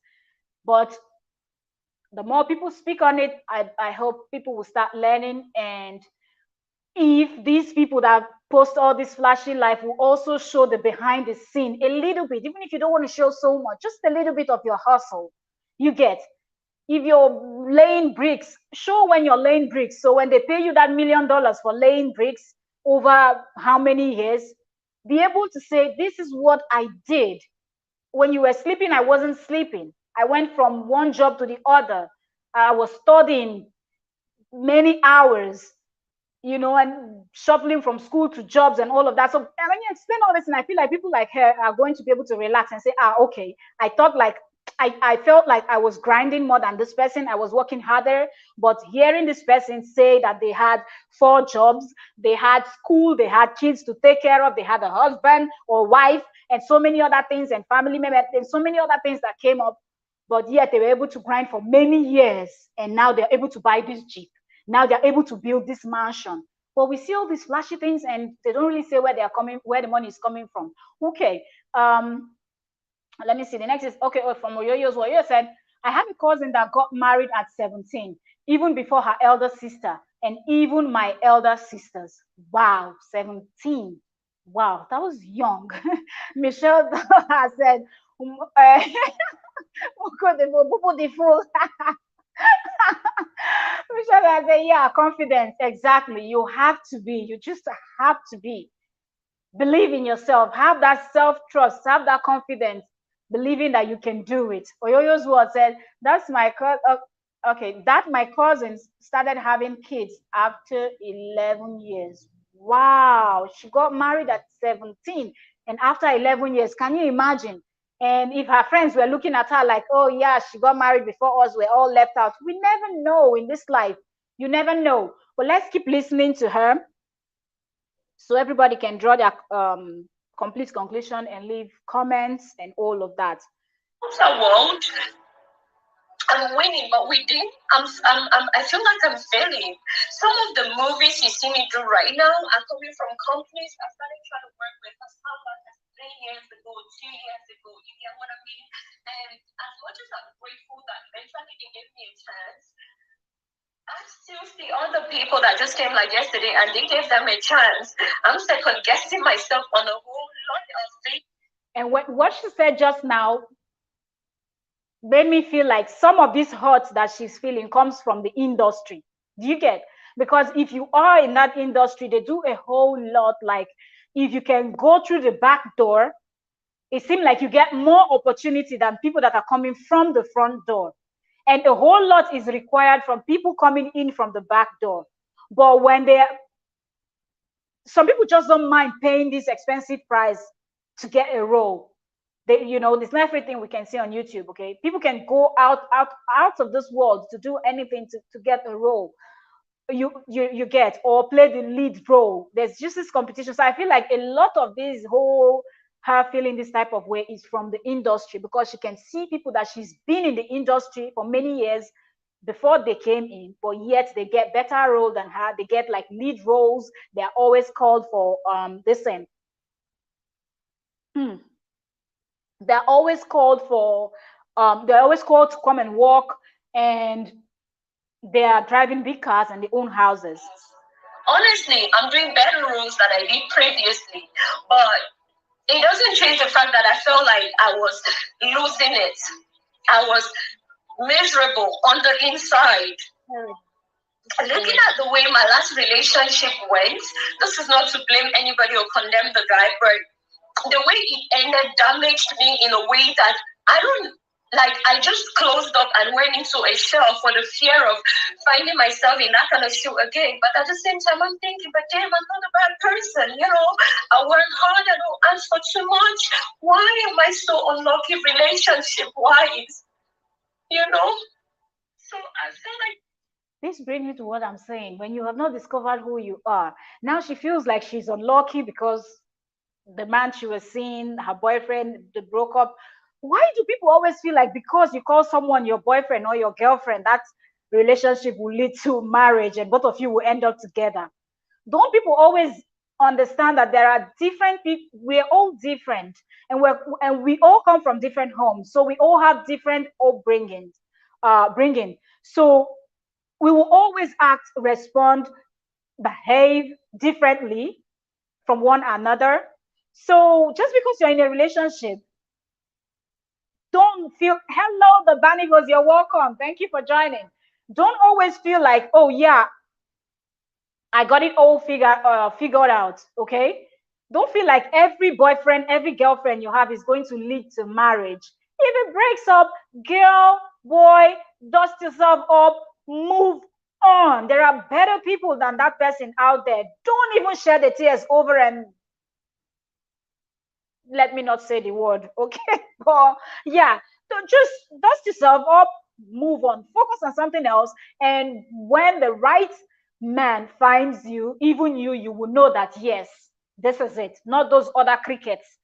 But the more people speak on it, I hope people will start learning. And if these people that post all this flashy life will also show the behind the scene a little bit, even if you don't want to show so much, just a little bit of your hustle. You get, if you're laying bricks, show when you're laying bricks. So when they pay you that $1 million for laying bricks over how many years, be able to say, this is what I did. When you were sleeping, I wasn't sleeping. I went from one job to the other. I was studying many hours, you know, and shuffling from school to jobs and all of that. So and when you explain all this, and I feel like people like her are going to be able to relax and say, okay, I thought like I felt like I was grinding more than this person. I was working harder, but hearing this person say that they had 4 jobs, they had school, they had kids to take care of, they had a husband or wife, and so many other things, and family members, and so many other things that came up, but yet they were able to grind for many years, and now they're able to buy this Jeep. Now they're able to build this mansion. But we see all these flashy things, and they don't really say where they are coming, where the money is coming from. Okay. Let me see. The next is okay. From Oyoyo's, Oyoyo said, I have a cousin that got married at 17, even before her elder sister, and even my elder sisters. Wow, 17. Wow, that was young. Michelle has said, the fool. Michelle has said, yeah, confidence. Exactly. You have to be. You just have to be. Believe in yourself. Have that self-trust. Have that confidence. Believing that you can do it. Oyoyo's word said, that's my cousin. Okay, that my cousins started having kids after 11 years. Wow, she got married at 17, and after 11 years, can you imagine? And if her friends were looking at her like, oh yeah, she got married before us, we're all left out. We never know in this life. You never know. But let's keep listening to her so everybody can draw their complete conclusion and leave comments and all of that. World, I'm winning, but within, I feel like I'm failing. Some of the movies you see me do right now are coming from companies I started trying to work with as far back as 3 years ago, 2 years ago. You get what I mean? And as much as I'm grateful that eventually they gave me a chance, I still see other people that just came like yesterday and they gave them a chance. I'm second guessing myself on a whole lot of things. And what she said just now made me feel like some of this hurt that she's feeling comes from the industry. Do you get? Because if you are in that industry, they do a whole lot. Like if you can go through the back door, it seems like you get more opportunity than people that are coming from the front door. And a whole lot is required from people coming in from the back door. But when they some people just don't mind paying this expensive price to get a role. They, you know, there's not everything we can see on YouTube. Okay, people can go out of this world to do anything to get a role. You get, or play the lead role. There's just this competition. So I feel like a lot of this whole her feeling this type of way is from the industry, because she can see people that she's been in the industry for many years before they came in, but yet they get better role than her. They get like lead roles. They're always called for this and they're always called for they're always called to come and work, and they are driving big cars and they own houses. Honestly, I'm doing better roles than I did previously, but it doesn't change the fact that I felt like I was losing it. I was miserable on the inside. Looking at the way my last relationship went, this is not to blame anybody or condemn the guy, but the way it ended damaged me in a way that I don't like. I just closed up and went into a shell for the fear of finding myself in that kind of shoe again. But at the same time, I'm thinking, but damn, I'm not a bad person. You know, I work hard, I don't ask for too much. Why am I so unlucky relationship wise? You know? So I feel like this brings me to what I'm saying. When you have not discovered who you are, now she feels like she's unlucky because the man she was seeing, her boyfriend, they broke up. Why do people always feel like because you call someone your boyfriend or your girlfriend, that relationship will lead to marriage and both of you will end up together? Don't people always understand that there are different people? We're all different, and we all come from different homes, so we all have different bringing. So we will always act, respond, behave differently from one another. So just because you're in a relationship, don't feel, hello, the Banigos, you're welcome. Thank you for joining. Don't always feel like, oh yeah, I got it all figured out. Okay. Don't feel like every boyfriend, every girlfriend you have is going to lead to marriage. If it breaks up, girl, boy, dust yourself up, move on. There are better people than that person out there. Don't even shed the tears over and let me not say the word, okay? But yeah, so just dust yourself up, move on, focus on something else. And when the right man finds you, even you will know that yes, this is it, not those other crickets,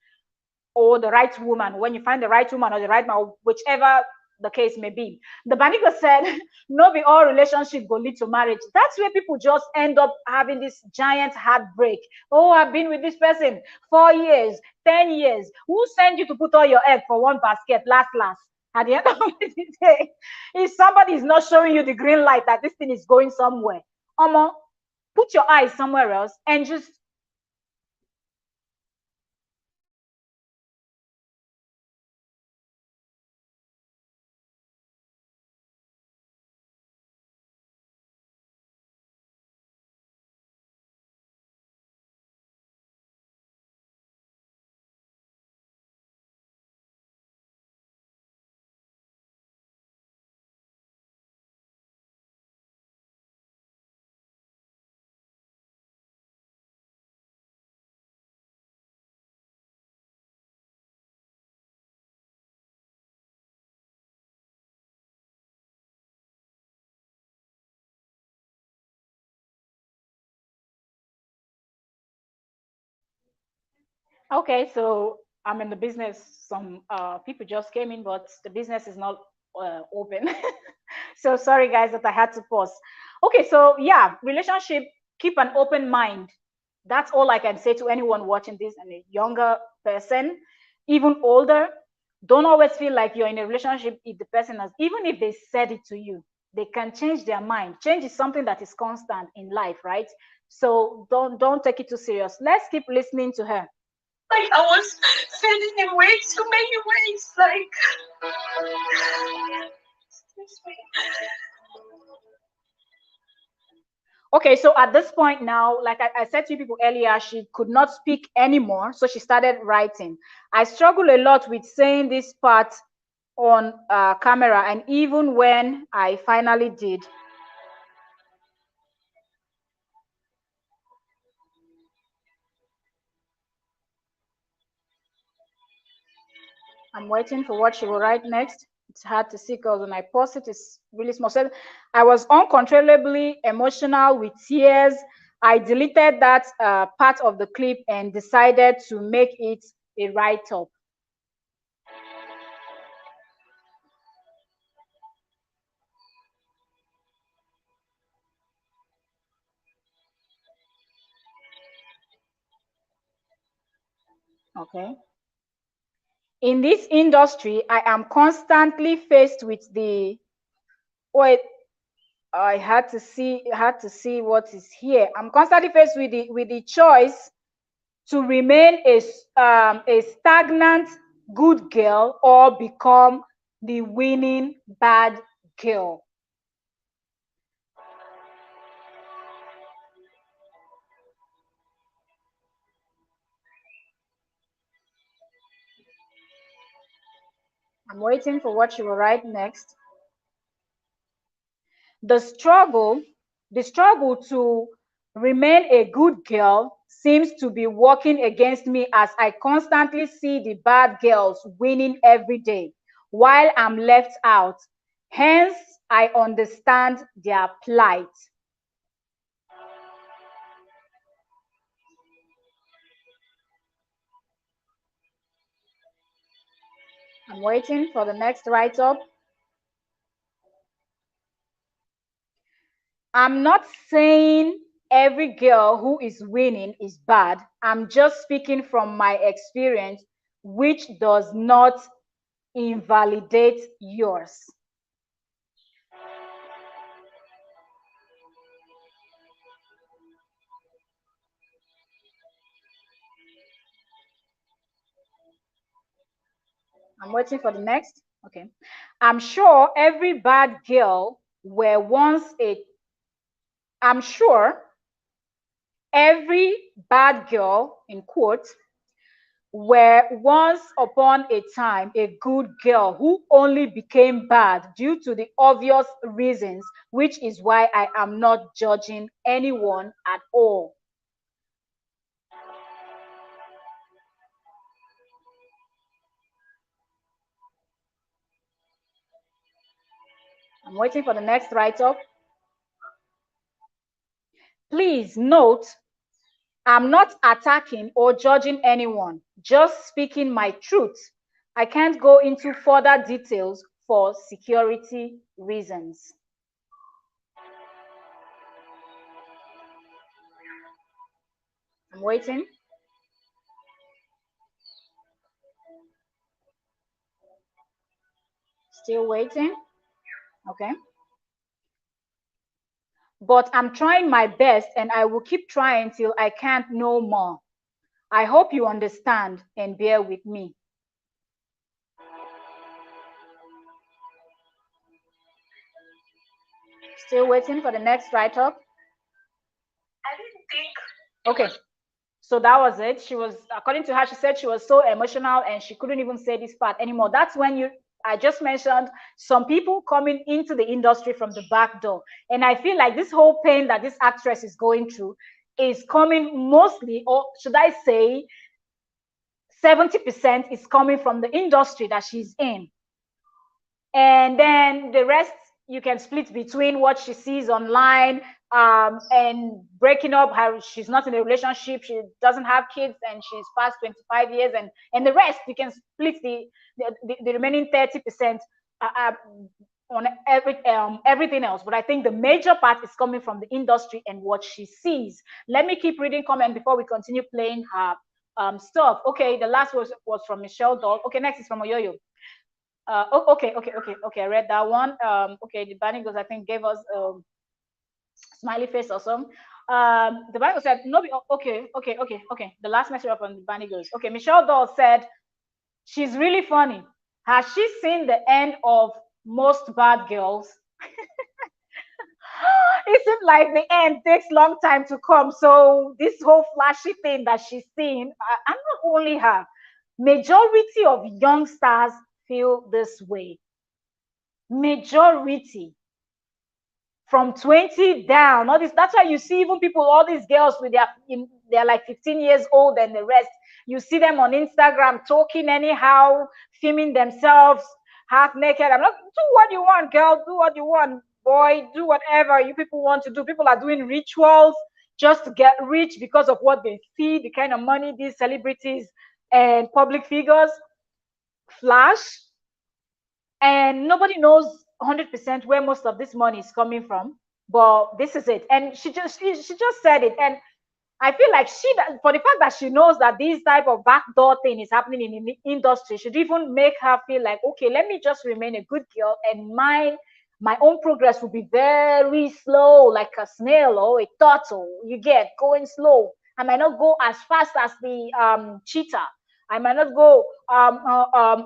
or the right woman. When you find the right woman or the right man, whichever the case may be. The Banigo said, no be all relationship go lead to marriage. That's where people just end up having this giant heartbreak. Oh, I've been with this person 4 years, 10 years. Who sent you to put all your egg for one basket last? At the end of the day, if somebody is not showing you the green light that this thing is going somewhere, put your eyes somewhere else and just okay, so I'm in the business. Some people just came in, but the business is not open. So sorry, guys, that I had to pause. Okay, so yeah, relationship, keep an open mind. That's all I can say to anyone watching this, and a younger person, even older. Don't always feel like you're in a relationship if the person has, even if they said it to you, they can change their mind. Change is something that is constant in life, right? So don't take it too serious. Let's keep listening to her. like I was feeling in way too many ways. Like, excuse me. Okay, so at this point now, like I said to you people earlier, she could not speak anymore, so she started writing. I struggle a lot with saying this part on camera, and even when I finally did, I'm waiting for what she will write next. It's hard to see because when I post it, it's really small. So I was uncontrollably emotional with tears. I deleted that part of the clip and decided to make it a write-up. Okay. In this industry, I am constantly faced with the wait. I had to see what is here. I'm constantly faced with the choice to remain a stagnant good girl or become the winning bad girl. I'm waiting for what she will write next. The struggle, the struggle to remain a good girl seems to be working against me as I constantly see the bad girls winning every day while I'm left out. Hence, I understand their plight. I'm waiting for the next write-up. I'm not saying every girl who is winning is bad. I'm just speaking from my experience, which does not invalidate yours. I'm waiting for the next. Okay. I'm sure every bad girl were once a I'm sure every bad girl in quotes were once upon a time a good girl who only became bad due to the obvious reasons, which is why I am not judging anyone at all. I'm waiting for the next write-up. Please note, I'm not attacking or judging anyone, just speaking my truth. I can't go into further details for security reasons. I'm waiting. Still waiting. Okay. But I'm trying my best and I will keep trying till I can't no more. I hope you understand and bear with me. Still waiting for the next write-up. I didn't think. Okay. So that was it. She was, according to her, she said she was so emotional and she couldn't even say this part anymore. That's when I just mentioned some people coming into the industry from the back door. And I feel like this whole pain that this actress is going through is coming mostly, or should I say, 70% is coming from the industry that she's in. And then the rest you can split between what she sees online, and breaking up her, she's not in a relationship, she doesn't have kids, and she's past 25 years, and the rest you can split the remaining 30% on everything else. But I think the major part is coming from the industry and what she sees. Let me keep reading comment before we continue playing her stuff. Okay, the last was from Michelle Doll. Okay, next is from Oyoyo. Okay. I read that one. Okay, the Banigos, I think, gave us smiley face or some. The Banigos said, no, okay. The last message up on the Banigos. Okay, Michelle Doll said, she's really funny. Has she seen the end of most bad girls? It seems like the end takes long time to come. So this whole flashy thing that she's seen, and not only her, majority of young stars feel this way. Majority. from 20 down. All this. That's why you see even people, all these girls with they're like 15 years old and the rest. You see them on Instagram talking anyhow, filming themselves half naked. I'm like, do what you want, girl. Do what you want, boy. Do whatever you people want to do. People are doing rituals just to get rich because of what they see, the kind of money these celebrities and public figures flash. And nobody knows 100% where most of this money is coming from. But this is it. And she just said it. And I feel like for the fact that she knows that this type of backdoor thing is happening in the industry, should even make her feel like, okay, let me just remain a good girl, and my own progress will be very slow, like a snail or a turtle. You get going slow. I might not go as fast as the cheetah. I might not go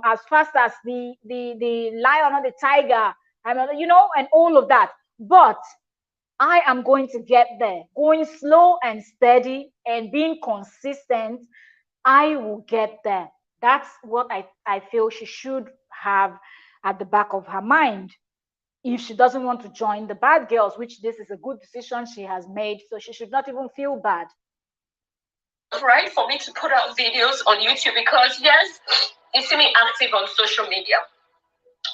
as fast as the lion or the tiger. I mean, and all of that. But I am going to get there. Going slow and steady and being consistent, I will get there. That's what I feel she should have at the back of her mind if she doesn't want to join the bad girls, which this is a good decision she has made. So she should not even feel bad. Right for me to put out videos on YouTube because, yes, you see me active on social media.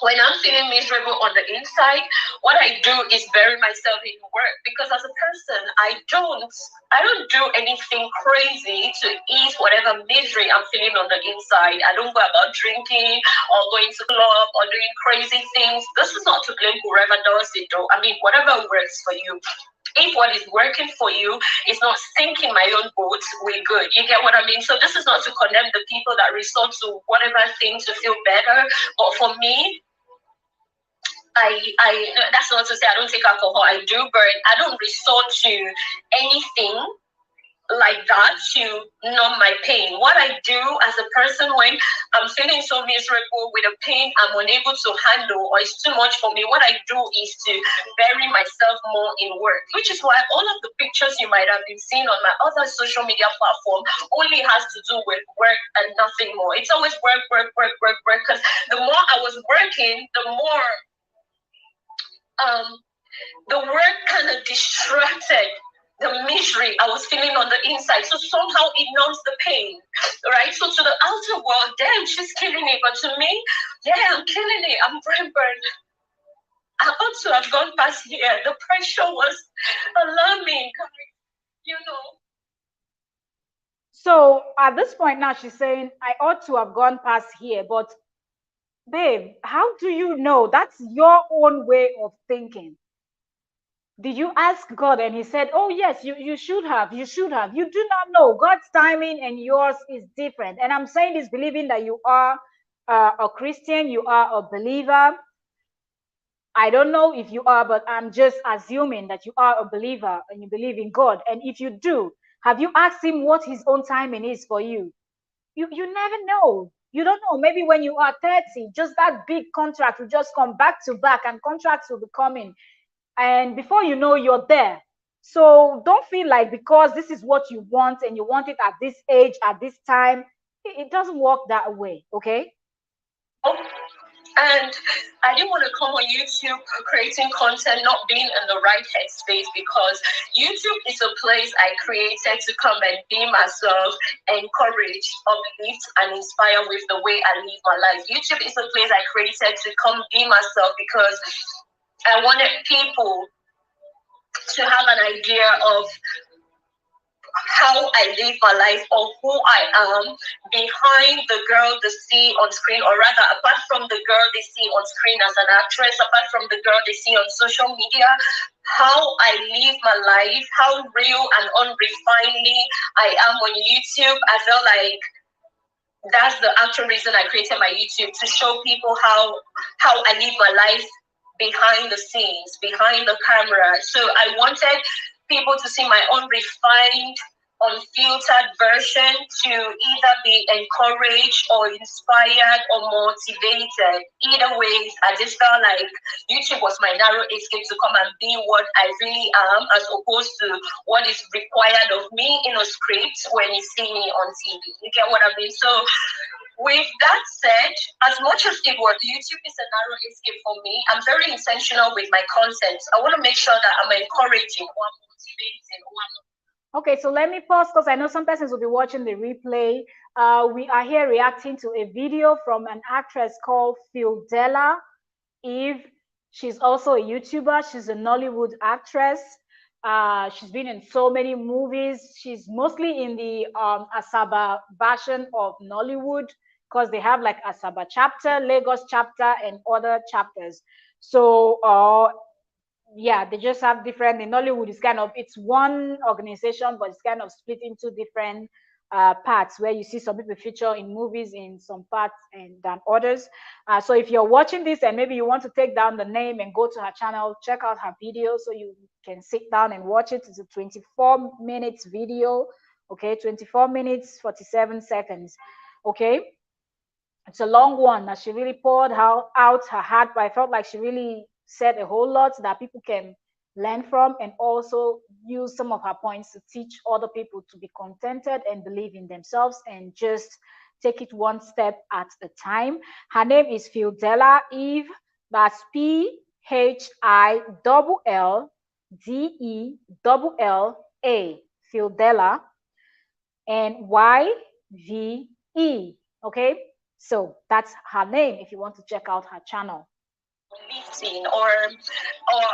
When I'm feeling miserable on the inside, what I do is bury myself in work, because as a person, I don't do anything crazy to ease whatever misery I'm feeling on the inside. I don't go about drinking or going to club or doing crazy things. This is not to blame whoever does it, though. I mean, whatever works for you. If what is working for you is not sinking my own boat, we're good. You get what I mean? So this is not to condemn the people that resort to whatever thing to feel better. But for me, I that's not to say I don't take alcohol. I do, but I don't resort to anything like that to numb my pain. What I do as a person when I'm feeling so miserable with a pain I'm unable to handle or it's too much for me, what I do is to bury myself more in work, which is why all of the pictures you might have been seeing on my other social media platform only has to do with work and nothing more. It's always work, work, work, work, work, because the more I was working, the more the work kind of distracted the misery I was feeling on the inside. So somehow it numbs the pain, right? So to the outer world, damn, she's killing it. But to me, yeah, I'm killing it. I'm brain burned. I ought to have gone past here. The pressure was alarming, you know. So at this point now, she's saying, I ought to have gone past here. But babe, how do you know? That's your own way of thinking. Did you ask God and he said, oh yes, you should have, you should have. You do not know. God's timing and yours is different. And I'm saying this believing that you are a Christian, you are a believer. I don't know if you are, but I'm just assuming that you are a believer and you believe in God. And if you do, have you asked him what his own timing is for you? You never know. You don't know. Maybe when you are 30, just that big contract will just come back to back and contracts will be coming. And before you know, you're there. So don't feel like because this is what you want and you want it at this age, at this time, it doesn't work that way, okay? And I didn't want to come on YouTube creating content, not being in the right headspace, because YouTube is a place I created to come and be myself, encourage, uplift, and inspire with the way I live my life. YouTube is a place I created to come be myself because I wanted people to have an idea of how I live my life or who I am behind the girl they see on screen, or rather, apart from the girl they see on screen as an actress, apart from the girl they see on social media, how I live my life, how real and unrefinedly I am on YouTube. I felt like that's the actual reason I created my YouTube, to show people how I live my life behind the scenes, behind the camera. So I wanted people to see my unrefined, unfiltered version, to either be encouraged or inspired or motivated. Either way, I just felt like YouTube was my narrow escape to come and be what I really am, as opposed to what is required of me in a script when you see me on TV. You get what I mean? So With that said, as much as it was, YouTube is a narrow escape for me. I'm very intentional with my content. I want to make sure that I'm encouraging or I'm motivating or I'm... Okay, so let me pause because I know some persons will be watching the replay. We are here reacting to a video from an actress called Philldella Eve. She's also a YouTuber. She's a Nollywood actress. She's been in so many movies. She's mostly in the Asaba version of Nollywood because they have like Asaba chapter, Lagos chapter, and other chapters. So yeah, they just have different. In Nollywood, it's kind of, it's one organization, but it's kind of split into different parts where you see some people feature in movies in some parts and than others. So if you're watching this and maybe you want to take down the name and go to her channel, check out her video so you can sit down and watch it. It's a 24 minutes video. Okay, 24 minutes 47 seconds. Okay, it's a long one. That she really poured out her heart, but I felt like she really said a whole lot that people can learn from, and also use some of her points to teach other people to be contented and believe in themselves and just take it one step at a time. Her name is Philldella Eve. That's Philldella. Philldella, and YVE. Okay, so that's her name if you want to check out her channel. Lifting or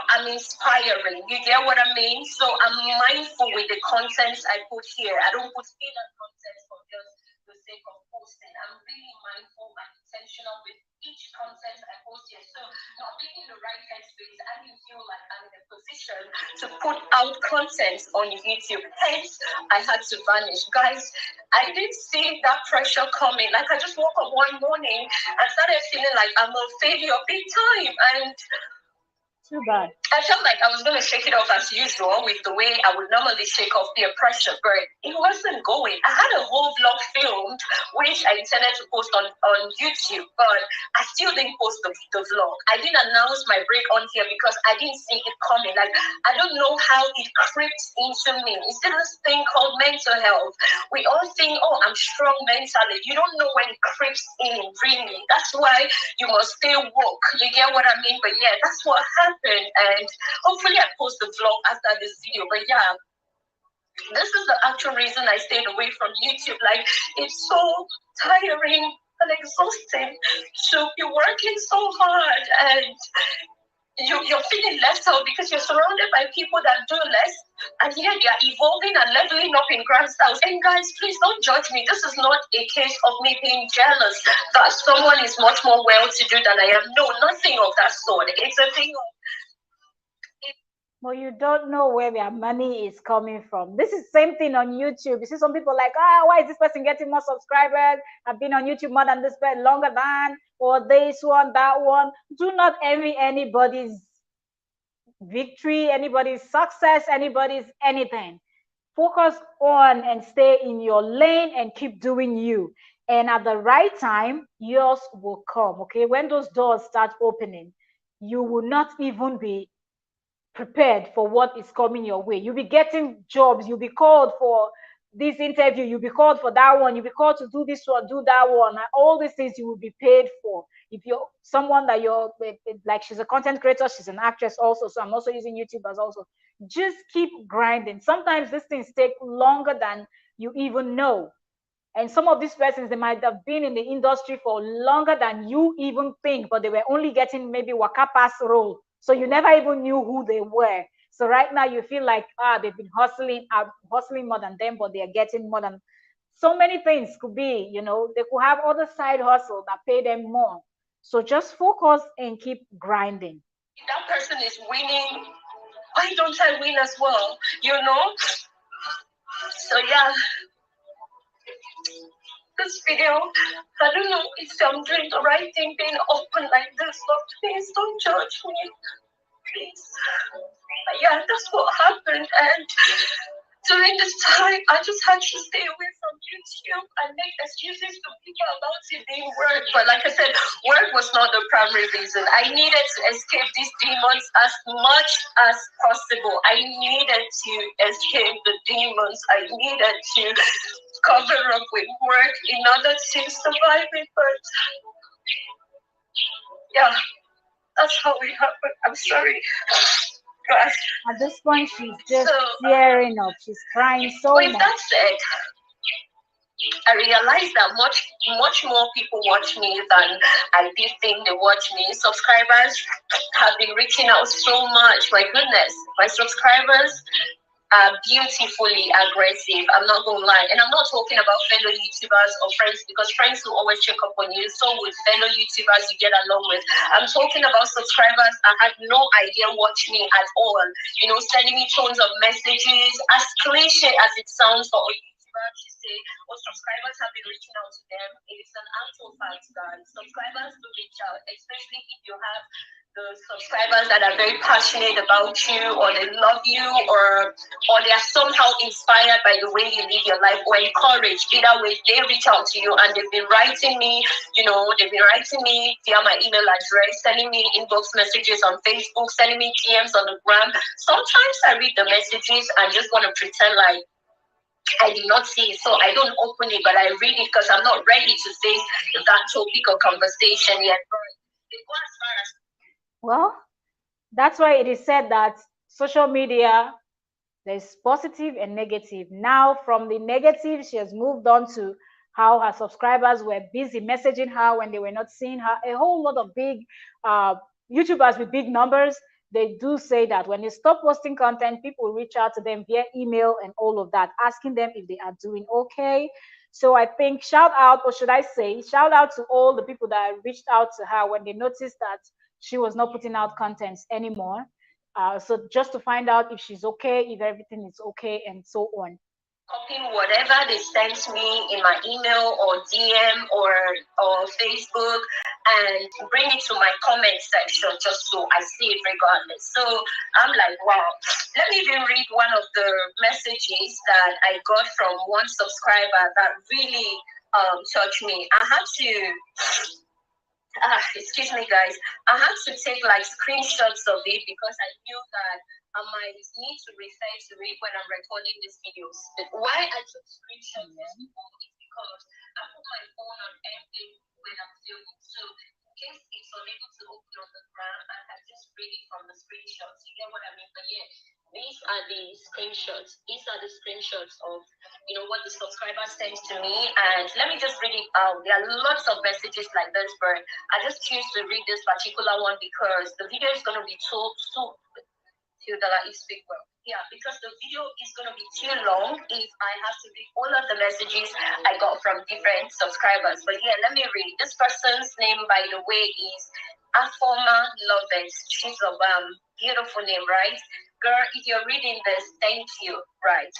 I'm inspiring. You get what I mean? So I'm mindful with the contents I put here. I don't put filler content for just the sake of posting. I'm really mindful and intentional with each content I post here. So not being in the right headspace, I didn't feel like I'm in a position to put out content on YouTube. Hence, I had to vanish. Guys, I didn't see that pressure coming. Like, I just woke up one morning and started feeling like I'm a failure big time. And too bad. I felt like I was going to shake it off as usual with the way I would normally shake off peer pressure, but it wasn't going. I had a whole vlog filmed, which I intended to post on YouTube, but I still didn't post the vlog. I didn't announce my break on here because I didn't see it coming. Like, I don't know how it creeps into me. It's this thing called mental health. We all think, oh, I'm strong mentally. You don't know when it creeps in, really. That's why you must stay woke. You get what I mean? But yeah, that's what happened. And hopefully I post the vlog after this video. But yeah, this is the actual reason I stayed away from YouTube. Like, it's so tiring and exhausting to be working so hard, and you're feeling left out because you're surrounded by people that do less, and here they are evolving and leveling up in grand styles. And guys, please don't judge me. This is not a case of me being jealous that someone is much more well-to-do than I am. No, nothing of that sort. It's a thing of... Well, you don't know where their money is coming from. This is the same thing on YouTube. You see some people like, why is this person getting more subscribers? I've been on YouTube more than this person, longer than, or this one, that one. Do not envy anybody's victory, anybody's success, anybody's anything. Focus on and stay in your lane and keep doing you. And at the right time, yours will come. Okay, when those doors start opening, you will not even be prepared for what is coming your way. You'll be getting jobs, you'll be called for this interview, you'll be called for that one, you'll be called to do this one, do that one, and all these things you will be paid for. If you're someone that you're like, she's a content creator, she's an actress also, so I'm also using YouTube as also. Just keep grinding. Sometimes these things take longer than you even know. And some of these persons, they might have been in the industry for longer than you even think, but they were only getting maybe waka pass role. So you never even knew who they were. So right now you feel like, they've been hustling more than them, but they are getting more than... So many things could be, they could have other side hustle that pay them more. So just focus and keep grinding. If that person is winning, why don't I win as well? So yeah, this video, I don't know if I'm doing the right thing being open like this, but please don't judge me, please. Yeah, that's what happened. And During this time, I just had to stay away from YouTube and make excuses to people about it being work. But like I said, work was not the primary reason. I needed to escape these demons as much as possible. I needed to escape the demons. I needed to cover up with work in order to survive it. But yeah, that's how it happened. I'm sorry. Gosh. At this point, she's just tearing up. She's crying so with much. That said, I realized that much more people watch me than I did think they watch me. Subscribers have been reaching out so much. My goodness, my subscribers are beautifully aggressive. I'm not gonna lie. And I'm not talking about fellow YouTubers or friends, because friends will always check up on you. So with fellow YouTubers you get along with. I'm talking about subscribers I had no idea watch me at all. You know, sending me tons of messages. As cliche as it sounds for a YouTuber to say, oh, subscribers have been reaching out to them. It is an actual fact, guys. Subscribers do reach out, especially if you have the subscribers that are very passionate about you, or they love you, or they are somehow inspired by the way you live your life, or encouraged. Either way, they reach out to you, and they've been writing me, they've been writing me via my email address, sending me inbox messages on Facebook, sending me DMs on the gram. Sometimes I read the messages and just want to pretend like I did not see it, so I don't open it, but I read it because I'm not ready to face that topic of conversation yet. But it goes as far as, well, that's why it is said that social media, there's positive and negative. Now, from the negative, she has moved on to how her subscribers were busy messaging her when they were not seeing her. A whole lot of big YouTubers with big numbers, they do say that when they stop posting content, people reach out to them via email and all of that, asking them if they are doing okay. So I think shout out, or should I say, shout out to all the people that reached out to her when they noticed that she was not putting out contents anymore. So just to find out if she's okay, if everything is okay, and so on. Copying whatever they sent me in my email or DM or Facebook, and bring it to my comment section just so I see it regardless. So I'm like, wow. Let me even read one of the messages that I got from one subscriber that really touched me. I had to excuse me guys, I had to take like screenshots of it because I knew that I might need to refer to it when I'm recording these videos. But why I took screenshots is because I put my phone on airplane when I'm filming. So in case it's unable to open on the ground, I can just read it from the screenshots. You get what I mean? But yeah, these are the screenshots. These are the screenshots of what the subscriber sent to me. And let me just read it out. There are lots of messages like this, but I just choose to read this particular one because the video is going to be so Philldella, you speak well. Yeah, because the video is going to be too long if I have to read all of the messages I got from different subscribers. But yeah, let me read. This person's name, by the way, is Afoma Lovett. She's a beautiful name, right? Girl, if you're reading this, thank you. Right.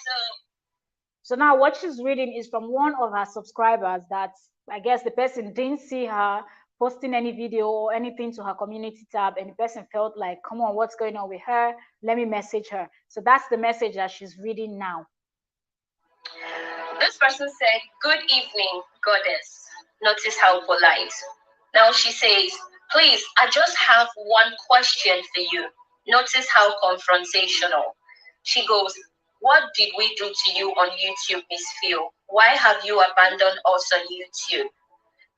So now what she's reading is from one of her subscribers that I guess the person didn't see her posting any video or anything to her community tab, and the person felt like, come on, what's going on with her? Let me message her. So that's the message that she's reading now. This person said, good evening, goddess. Notice how polite. Now she says, please, I just have one question for you. Notice how confrontational. She goes, what did we do to you on YouTube, Miss Phil? Why have you abandoned us on YouTube?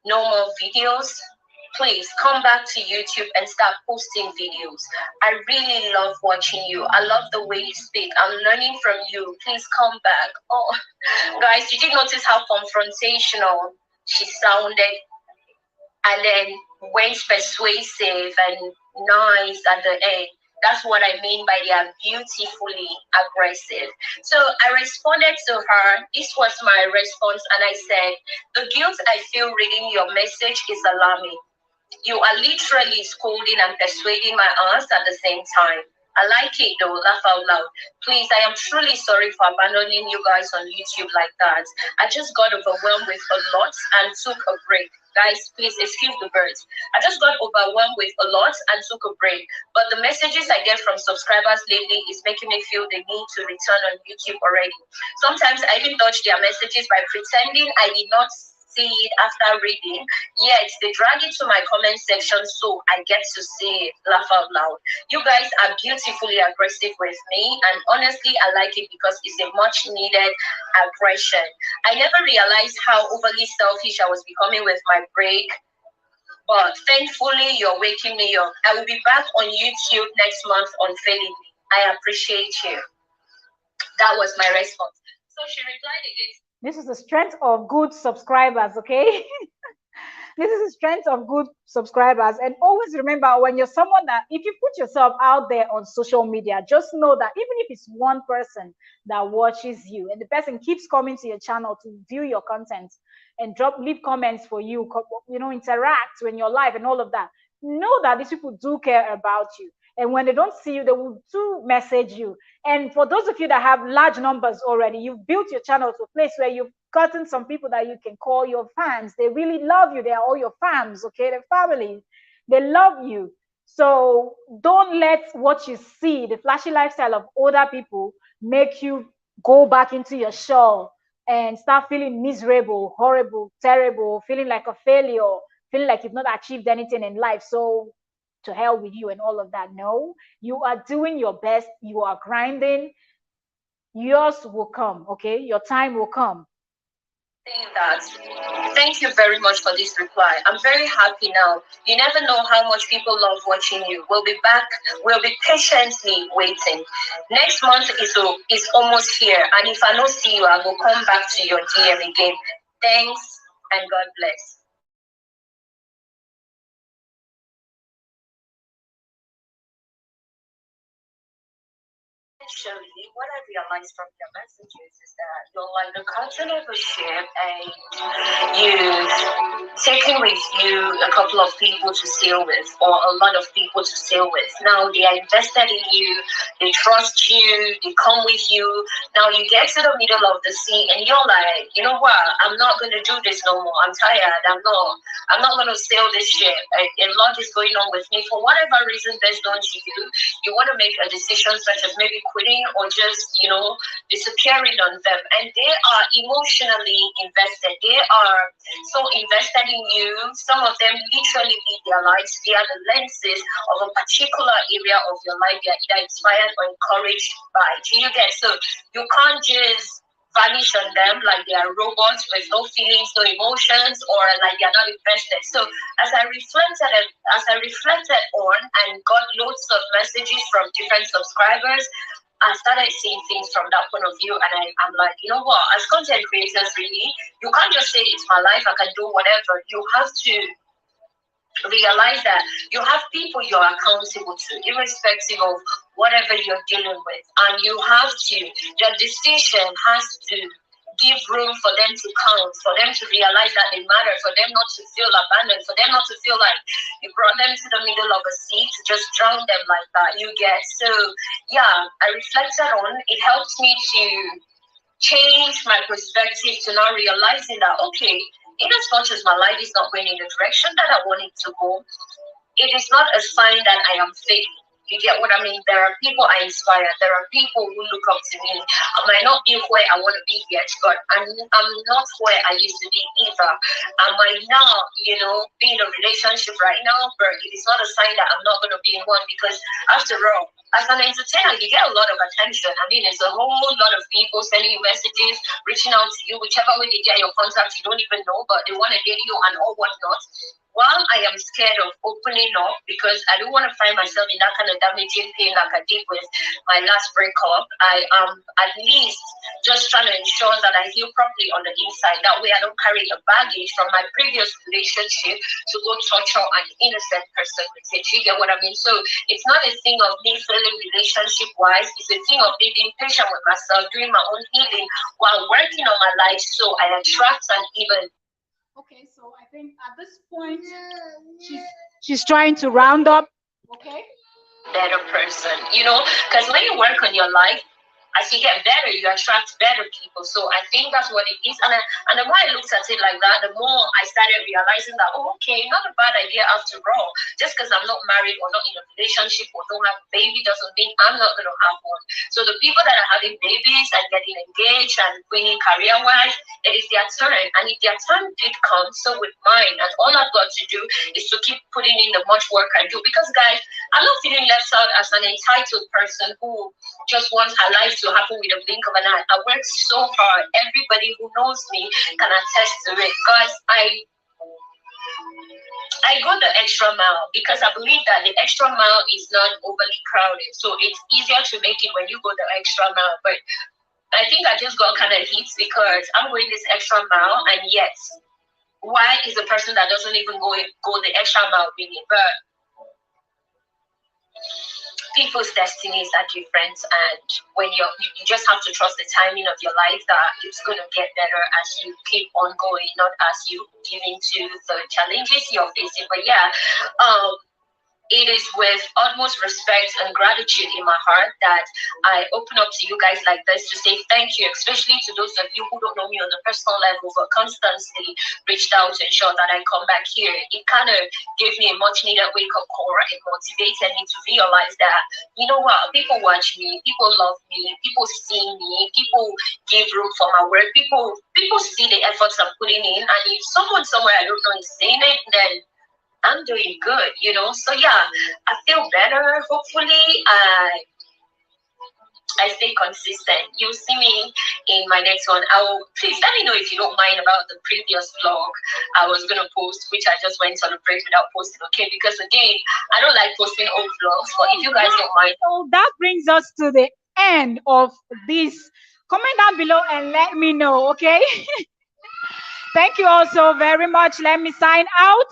No more videos? Please come back to YouTube and start posting videos. I really love watching you. I love the way you speak. I'm learning from you. Please come back. Oh, guys, did you notice how confrontational she sounded? And then went persuasive and nice at the end. That's what I mean by they are beautifully aggressive. So I responded to her. This was my response. And I said, the guilt I feel reading your message is alarming. You are literally scolding and persuading my ass at the same time. I like it though, laugh out loud. Please, I am truly sorry for abandoning you guys on YouTube like that. I just got overwhelmed with a lot and took a break. Guys, please excuse the birds. I just got overwhelmed with a lot and took a break. But the messages I get from subscribers lately is making me feel the need to return on YouTube already. Sometimes I even dodge their messages by pretending I did not see it after reading, yet they drag it to my comment section so I get to see it. Laugh out loud. You guys are beautifully aggressive with me, and honestly, I like it because it's a much needed aggression. I never realized how overly selfish I was becoming with my break, but thankfully, you're waking me up. I will be back on YouTube next month on Philldella. I appreciate you. That was my response. So she replied again. This is the strength of good subscribers, okay? This is the strength of good subscribers. And always remember, when you're someone that, if you put yourself out there on social media, just know that even if it's one person that watches you and the person keeps coming to your channel to view your content and leave comments for you, interact when you're live and all of that, know that these people do care about you. And when they don't see you, they will do message you. And for those of you that have large numbers already, you've built your channel to a place where you've gotten some people that you can call your fans. They really love you. They are all your fans, okay? They're family. They love you. So don't let what you see, the flashy lifestyle of other people, make you go back into your shell and start feeling miserable, horrible, terrible, feeling like a failure, feeling like you've not achieved anything in life. So to hell with you and all of that. No, you are doing your best. You are grinding. Yours will come, okay? Your time will come. Saying that, thank you very much for this reply. I'm very happy now. You never know how much people love watching you. We'll be back. We'll be patiently waiting. Next month is almost here, and if I don't see you, I will come back to your DM again. Thanks, and God bless. Essentially, what I realized from your messages is that you're like the captain of a ship, and you've taken with you a couple of people to sail with, or a lot of people to sail with. Now they are invested in you, they trust you, they come with you. Now you get to the middle of the sea, and you're like, you know what? I'm not gonna do this no more. I'm tired. I'm not gonna sail this ship. A lot is going on with me for whatever reason. Best known to you. You want to make a decision such as maybe quitting or just, disappearing on them. And they are emotionally invested. They are so invested in you. Some of them literally lead their lives. They are the lenses of a particular area of your life. They are either inspired or encouraged by. Do you get? So you can't just vanish on them like they are robots with no feelings, no emotions, or like they're not invested. So as I reflected on and got loads of messages from different subscribers, I started seeing things from that point of view, and I'm like, you know what? As content creators, really, you can't just say it's my life, I can do whatever. You have to realize that you have people you're accountable to, irrespective of whatever you're dealing with. And you have to, your decision has to give room for them to count, for them to realize that they matter, for them not to feel abandoned, for them not to feel like you brought them to the middle of a sea to just drown them like that. You get? So, yeah, I reflected on it, helped me to change my perspective to now realizing that, okay, in as much as my life is not going in the direction that I want it to go, it is not a sign that I am failing. You get what I mean? There are people I inspire. There are people who look up to me. I might not be where I want to be yet, but I'm not where I used to be either. I might not, be in a relationship right now, but it is not a sign that I'm not going to be in one, because after all, as an entertainer, you get a lot of attention. I mean, it's a whole lot of people sending you messages, reaching out to you, whichever way they get your contact, you don't even know, but they want to date you and all whatnot. While I am scared of opening up because I don't want to find myself in that kind of damaging pain like I did with my last breakup, I am at least just trying to ensure that I heal properly on the inside. That way I don't carry the baggage from my previous relationship to go torture an innocent person with it. You get what I mean? So it's not a thing of me failing relationship-wise. It's a thing of me being patient with myself, doing my own healing while working on my life so I attract and even. Okay, so I think at this point she's trying to round up. Okay. better person, you know, because when you work on your life, as you get better, you attract better people. So I think that's what it is. And the more I looked at it like that, the more I started realizing that, oh, okay, not a bad idea after all. Just because I'm not married or not in a relationship or don't have a baby doesn't mean I'm not going to have one. So the people that are having babies and getting engaged and winning career-wise, it is their turn. And if their time did come, so with mine. And all I've got to do is to keep putting in the much work I do. Because, guys, I'm not feeling left out as an entitled person who just wants her life to happen with a blink of an eye. I work so hard. Everybody who knows me can attest to it. Guys, I go the extra mile because I believe that the extra mile is not overly crowded. So it's easier to make it when you go the extra mile. But I think I just got kind of hit because I'm going this extra mile, and yet, why is the person that doesn't even go the extra mile winning? But people's destinies are different, and when you just have to trust the timing of your life that it's going to get better as you keep on going, not as you give into the challenges you're facing. But yeah, it is with utmost respect and gratitude in my heart that I open up to you guys like this to say thank you, especially to those of you who don't know me on the personal level, but constantly reached out to ensure that I come back here. It kind of gave me a much needed wake up call. It motivated me to realize that, you know what, people watch me, people love me, people see me, people give room for my work, people see the efforts I'm putting in, and if someone somewhere I don't know is saying it, then I'm doing good, you know. So yeah, I feel better. Hopefully, I stay consistent. You'll see me in my next one. I will please let me know if you don't mind about the previous vlog I was gonna post, which I just went on a break without posting. Okay, because again, I don't like posting old vlogs, but if you guys don't mind. So that brings us to the end of this. Comment down below and let me know, okay? Thank you all so very much. Let me sign out.